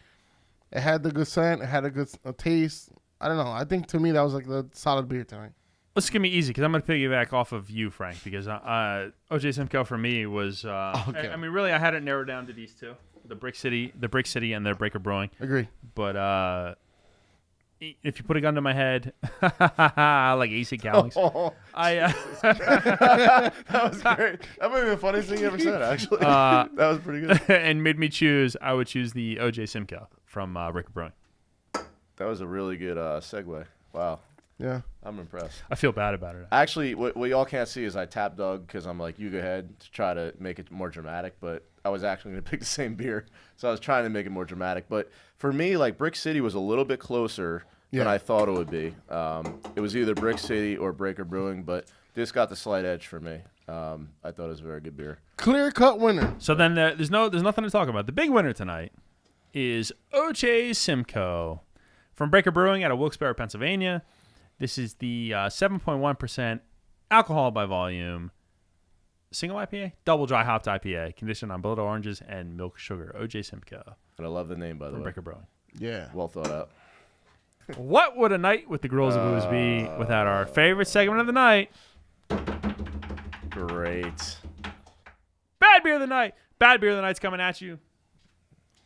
It had the good scent. It had a good taste. I don't know. I think to me that was like the solid beer tonight. Let's give me easy because I'm going to piggyback off of you, Frank, because OJ Simcoe for me was. Okay. I mean, really, I had it narrowed down to these two: the Brix City, and the Breaker Brewing. Agree. But if you put a gun to my head, like AC Cowlings, That was great. That might be the funniest thing you ever said, actually. That was pretty good. and made me choose. I would choose the OJ Simcoe from Breaker Brewing. That was a really good segue. Wow. Yeah. I'm impressed. I feel bad about it. Actually, what y'all can't see is I tapped Doug because I'm like, you go ahead to try to make it more dramatic, but I was actually going to pick the same beer. So I was trying to make it more dramatic. But for me, like, Brix City was a little bit closer than I thought it would be. It was either Brix City or Breaker Brewing, but this got the slight edge for me. I thought it was a very good beer. Clear-cut winner. So then there's nothing to talk about. The big winner tonight is OJ Simcoe from Breaker Brewing out of Wilkes-Barre, Pennsylvania. This is the 7.1% alcohol by volume single IPA, double dry hopped IPA, conditioned on Bolero oranges and milk sugar. OJ Simcoe. And I love the name, by the from way. Breaker Brewing. Yeah. Well thought out. What would a night with the Guerrillas of Booze be without our favorite segment of the night? Great. Bad beer of the night. Bad beer of the night's coming at you.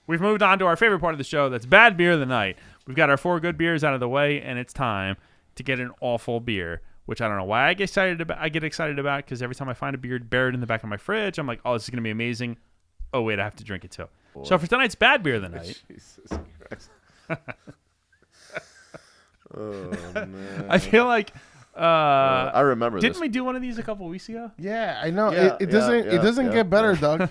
We've moved on to our favorite part of the show. That's bad beer of the night. We've got our 4 good beers out of the way, and it's time to get an awful beer, which I don't know why I get excited about because every time I find a beer buried in the back of my fridge, I'm like, oh, this is going to be amazing. Oh, wait, I have to drink it too. Boy. So for tonight's bad beer of the night. Jesus Christ. Oh, man. I feel like I remember didn't this. we do one of these a couple weeks ago? Yeah, I know. Yeah, it doesn't get better, Doug.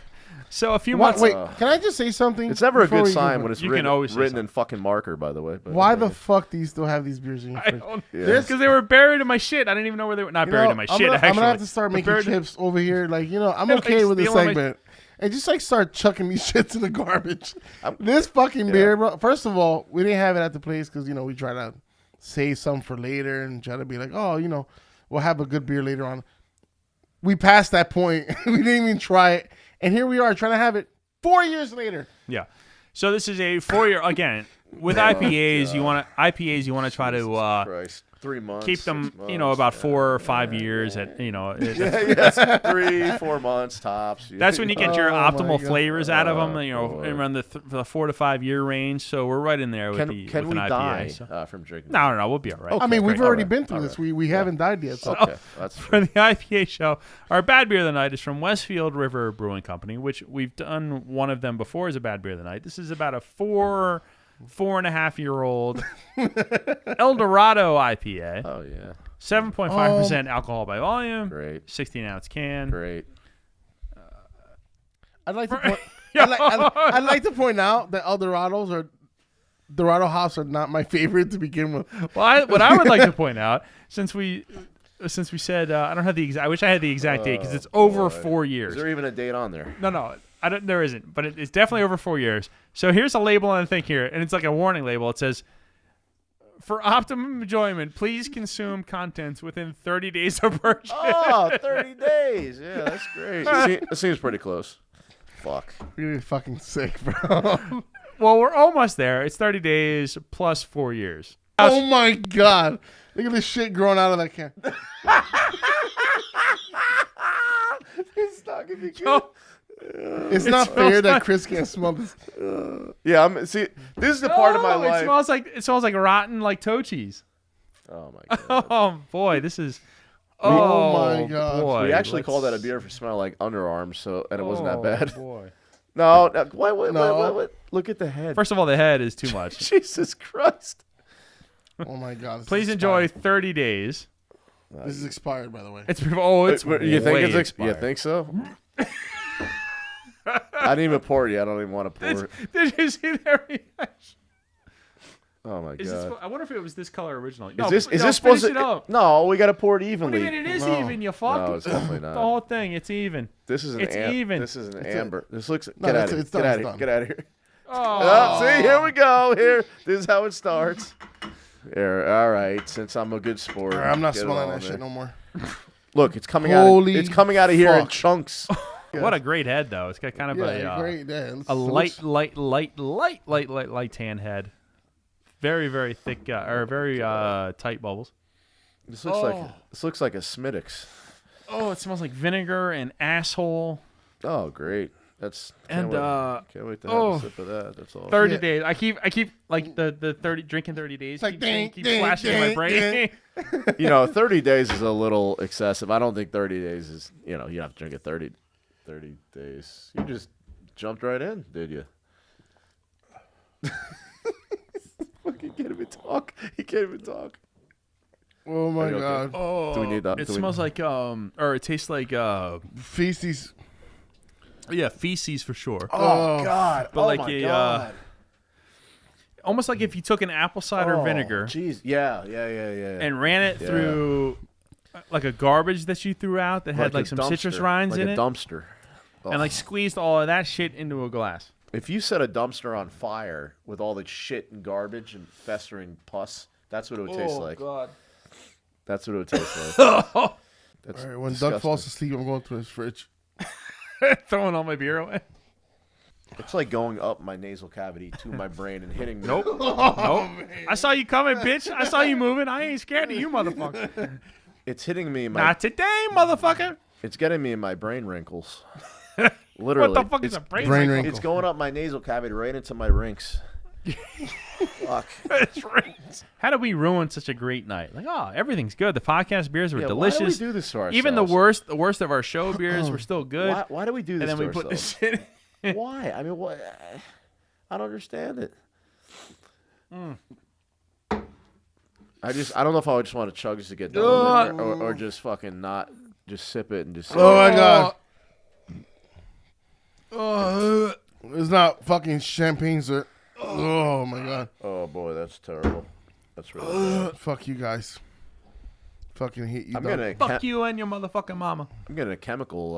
So a few months. Wait, can I just say something? It's never a before good we sign go? when it's You can always say written in fucking marker, by the way. But Why the fuck do you still have these beers in your I fridge? don't Yeah. because they were buried in my shit. I didn't even know where they were. Not buried in my shit. I'm gonna have to start But making buried in- chips over here. Like, I'm Like okay with this stealing my- segment. And just like start chucking these shits in the garbage. This fucking beer, bro. First of all, we didn't have it at the place because, we try to save some for later and try to be like, oh, we'll have a good beer later on. We passed that point. We didn't even try it. And here we are trying to have it 4 years later. Yeah. So this is a 4-year again with IPAs. You want to try to Christ. 3 months. keep them, 6 months, about 4 or 5 years. At Yes, 3-4 months tops. that's when you get your Oh, my optimal God. flavors out of them. boy. Around the 4 to 5 year range. So we're right in there with Can with we an IPA. die So. from drinking? No, we'll be all right. Okay. I mean, we've great. already All right. been through All this. right. We haven't died yet. So. Okay, that's For the IPA show, our bad beer of the night is from Westfield River Brewing Company, which we've done one of them before as a bad beer of the night. This is about a 4.5-year-old El Dorado IPA. Oh yeah, 7.5% alcohol by volume. great, 16-ounce can. great. I'd like to point. I'd like to point out that El Dorado hops are not my favorite to begin with. Well, what I would like to point out, since we said I don't have the exact. I wish I had the exact date because it's over boy. 4 years. Is there even a date on there? No, I don't. There isn't, but it's definitely over 4 years. So here's a label on the thing here, and it's like a warning label. It says, "For optimum enjoyment, please consume contents within 30 days of purchase." Oh, 30 days. Yeah, that's great. That seems pretty close. Fuck. Really fucking sick, bro. Well, we're almost there. It's 30 days plus 4 years. Oh my god! Look at this shit growing out of that can. It's not gonna be good. Oh, It's not fair that Chris can't smell this. Yeah, see, this is the part of my oh, life. It smells like rotten like toe cheese. Oh my god. Oh boy, this is. Oh, my God. boy. We actually call that a Let's- beer for smell like underarms, and it wasn't that Oh, bad. Boy. No, what? No. Look at the head. First of all, the head is too much. Jesus Christ. Oh my god! Please enjoy 30 days. This is expired, by the way. It's You think it's expired. You think so? I didn't even pour it yet. I don't even want to pour it. Did you see their reaction? Oh my god! I wonder if it was this color originally. Is this supposed finish it to? up. No, we got to pour it What do evenly. you mean it is No. even? You fuck. No, it's definitely not. The whole thing, it's even. This is an It's even. This is an amber. This looks. No, Get out of here. it's Get done, out it's of here. done. Get out of here. Oh, See, here we go. Here, this is how it starts. Here, all right. Since I'm a good sport, All right, I'm not get it smelling all that in shit there. no more. Look, it's coming out. Holy It's coming out of here in fuck. chunks. what a great head though. It's got kind of Great. Yeah, a light tan head. Very, very thick or very tight bubbles. This looks like a Smittix. Oh, it smells like vinegar and asshole. Oh, great. That's And can't wait to have a sip of that. That's all. 30 Yeah. days. I keep like the 30 drinking 30 days. like keep ding, ding, flashing in my ding, brain. ding. 30 days is a little excessive. I don't think 30 days is. You have to drink it 30 days. You just jumped right in, did you? Fucking can't even talk. He can't even talk. Oh my Are you okay? god! Oh, Do we need that? It Do we- smells like or it tastes like Feces. yeah, feces for sure. Oh, God! But like a almost like if you took an apple cider vinegar Jeez, yeah. and ran it through like a garbage that you threw out that had like a some citrus dumpster, rinds like in a it, dumpster. and like squeezed all of that shit into a glass. If you set a dumpster on fire with all the shit and garbage and festering pus, that's what it would taste like. God! That's what it would taste like. That's All right, when disgusting. Doug falls asleep, I'm going to his fridge. Throwing all my beer away. It's like going up my nasal cavity to my brain and hitting me. Nope. Nope. I saw you coming, bitch. I saw you moving. I ain't scared of you, motherfucker. It's hitting me in my. Not today, motherfucker. It's getting me in my brain wrinkles. Literally. What the fuck is It's- a brain Brain wrinkle? wrinkle. It's going up my nasal cavity right into my rinks. Fuck. It's right. How did we ruin such a great night? Like, oh, everything's good. The podcast beers were Yeah, delicious. Why do we do this to ourselves? Even the worst of our show beers were still good. Why do we do this And then to we put ourselves? this shit. Why? I mean, what? I don't understand it. I don't know if I would just want to chug just to get done with it, or just fucking not, just sip it and just. Sip Oh it. my god! It's not fucking champagne, sir. Oh my god! Oh boy, that's terrible. That's really bad. Fuck you guys. Fucking hate you. I'm Doug. gonna. Fuck you and your motherfucking mama. I'm getting a chemical.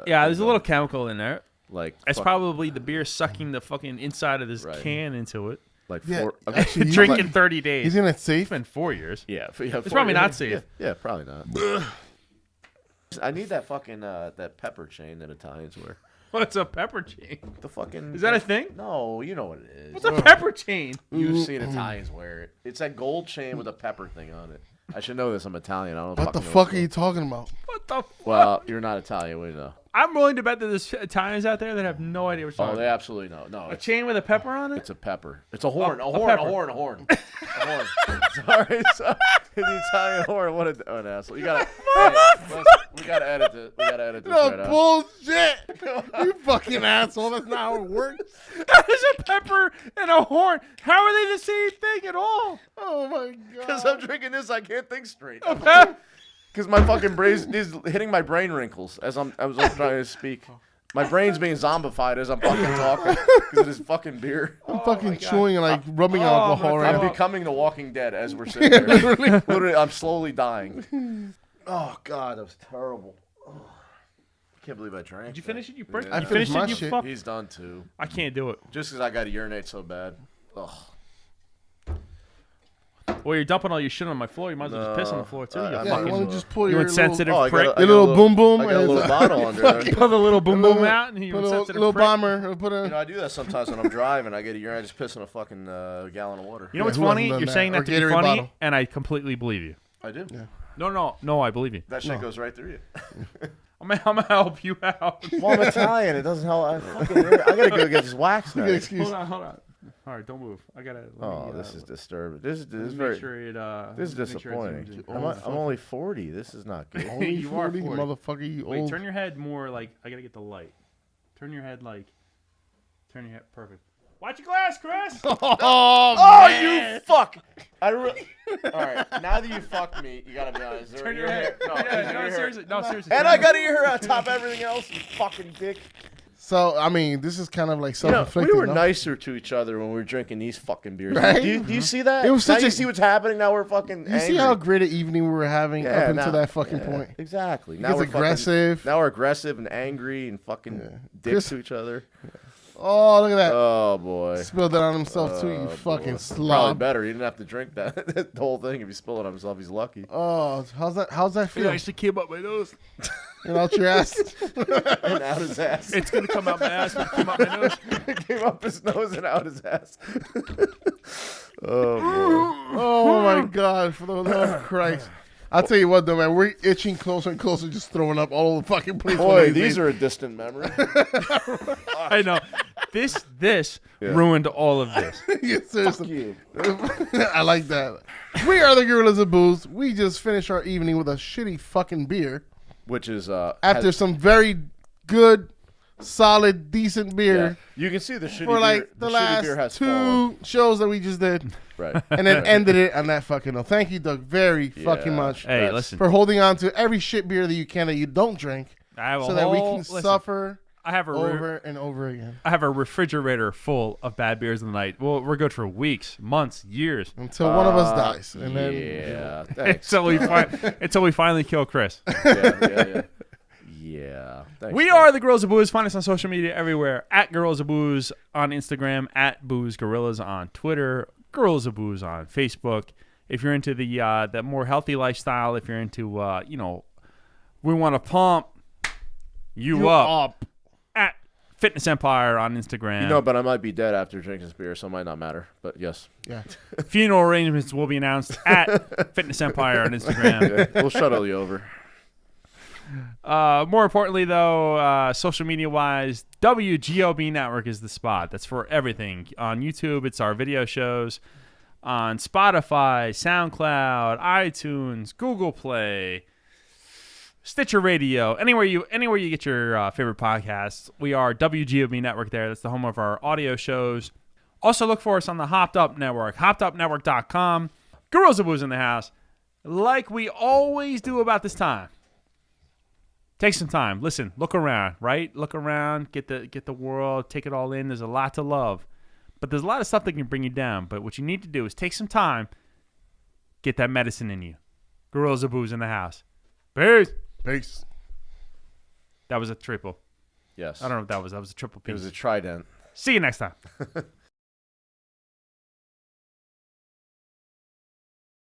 Yeah, there's a little chemical in there. like. It's fuck- probably the beer sucking the fucking inside of this Right. can into it. like Yeah, four. Okay. actually, you- Drinking 30 days. Isn't it It's safe? been 4 years. Yeah, It's probably not safe. Yeah, probably not. I need that fucking that pepper chain that Italians wear. What's a pepper chain? The fucking. Is that a thing? No, you know what it is. What's a pepper chain? You've seen Italians wear it. It's that gold chain with a pepper thing on it. I should know this. I'm Italian. I don't What the fucking know fuck what's are you talking about? What the fuck? Well, you're not Italian. We know. I'm willing to bet that there's Italians out there that have no idea what you're Oh, talking they about. absolutely know. No, A chain with a pepper on it? it's a pepper. It's a horn. Oh, a a horn. A pepper. horn. A horn. A horn. Sorry, the Italian horn. What an asshole. You gotta. We gotta edit this. We gotta edit this right No out. bullshit! You fucking asshole. That's not how it works. That is a pepper and a horn. How are they the same thing at all? Oh my Because god. I'm drinking this, I can't think straight. A pep- Because my fucking brain is hitting my brain wrinkles as I'm trying to speak. My brain's being zombified as I'm fucking talking because of this fucking beer. I'm fucking chewing and like rubbing alcohol right I'm now. becoming the Walking Dead as we're sitting here. Literally, I'm slowly dying. Oh god, that was terrible. Oh, I can't believe I drank. Did you finish it? You burnt. Yeah. I You finished finished my it. You shit. fuck. He's done too. I can't do it. Just because I got to urinate so bad. Ugh. Well, you're dumping all your shit on my floor. You might as well just piss on the floor too. I You Yeah, you fucking want to just pull you your insensitive Oh, I prick. got a- your little boom boom. I got a and little it's bottle under there. Put a little boom boom little- out, and you Put a insensitive little prick. bomber. Put a. You know, I do that sometimes when I'm driving. I get a urine, I just piss in a fucking gallon of water. You know what's who hasn't funny? done You're that? saying Or that to be Gatorade funny, bottle. and I completely believe you. I do. Yeah. No, I believe you. That shit goes right through you. I'm gonna help you out. Well, I'm Italian. It doesn't help. I gotta go get this wax. Good Now. excuse. Hold on. All right, don't move. I gotta. Oh, this is disturbing. This is make very. sure it, This is make sure it disappointing. zooms in. I'm only 40. This is not good. Only You are 40, 40. motherfucker. You Wait, old. turn your head more like I gotta get the light. Turn your head like. Turn your head perfect. Watch your glass, Chris. Oh, you fuck! All right, now that you fucked me, you gotta be honest. Turn your head. No, seriously. No, seriously. And I got your hair on top of everything else, you fucking dick. So, I mean, this is kind of like You know, self-inflicted. we were no? nicer to each other when we were drinking these fucking beers. Right? Do you see that? It was now such you a- see what's happening. Now we're fucking You angry. see how great an evening we were having up until that fucking point? Exactly. It's Now we're aggressive. Now we're aggressive and angry and fucking dicks Chris- to each other. Oh, look at that. Oh, boy. Spilled it on himself, too, you boy. fucking Probably slob. better. He didn't have to drink that the whole thing. If he spilled it on himself, he's lucky. Oh, how's that feel? It actually came up my nose. And out your ass? And out his ass. It's gonna come out my ass, but it came out my nose. It came up his nose and out his ass. Oh, boy. Oh, my God. For the love of Christ. I'll tell you what, though, man. We're itching closer and closer, just throwing up all over the fucking place. Boy, these are a distant memory. I know. This ruined all of this. Yeah, Fuck seriously. you. I like that. We are the Gorillas of Booze. We just finished our evening with a shitty fucking beer. Which is After some very good, solid, decent beer. You can see the shitty For like beer. the shitty beer last has two fallen. shows that we just did. Right. And then ended it on that fucking note. Thank you, Doug, very fucking much Hey, That's- listen. for holding on to every shit beer that you can that you don't drink I have a so that we whole- can listen, suffer I have a over and over again I have a refrigerator full of bad beers in the night. Well, we're good for weeks, months, years until one of us dies. And then Yeah. Thanks. until we finally kill Chris. Yeah. Thanks, We man. are the Guerrillas of Booze. Find us on social media everywhere. At Guerrillas of Booze on Instagram. At Booze Guerrillas on Twitter. Guerrillas of Booze on Facebook. If you're into the more healthy lifestyle, if you're into we want to pump you up. At Fitness Empire on Instagram. You know, but I might be dead after drinking this beer, so it might not matter. But yes. yeah. Funeral arrangements will be announced at Fitness Empire on Instagram. We'll shuttle you over. More importantly, though, social media-wise, WGOB Network is the spot. That's for everything. On YouTube, it's our video shows. On Spotify, SoundCloud, iTunes, Google Play, Stitcher Radio, anywhere you get your favorite podcasts, we are WGOB Network there. That's the home of our audio shows. Also look for us on the Hopped Up Network, hoppedupnetwork.com. Guerrillas of Booze in the house. Like we always do about this time. Take some time. Listen, look around, right? Look around, get the world, take it all in. There's a lot to love. But there's a lot of stuff that can bring you down. But what you need to do is take some time, get that medicine in you. Guerrillas of Booze in the house. Peace. Peace. That was a triple. Yes. I don't know what that was. That was a triple It piece. was a trident. See you next time.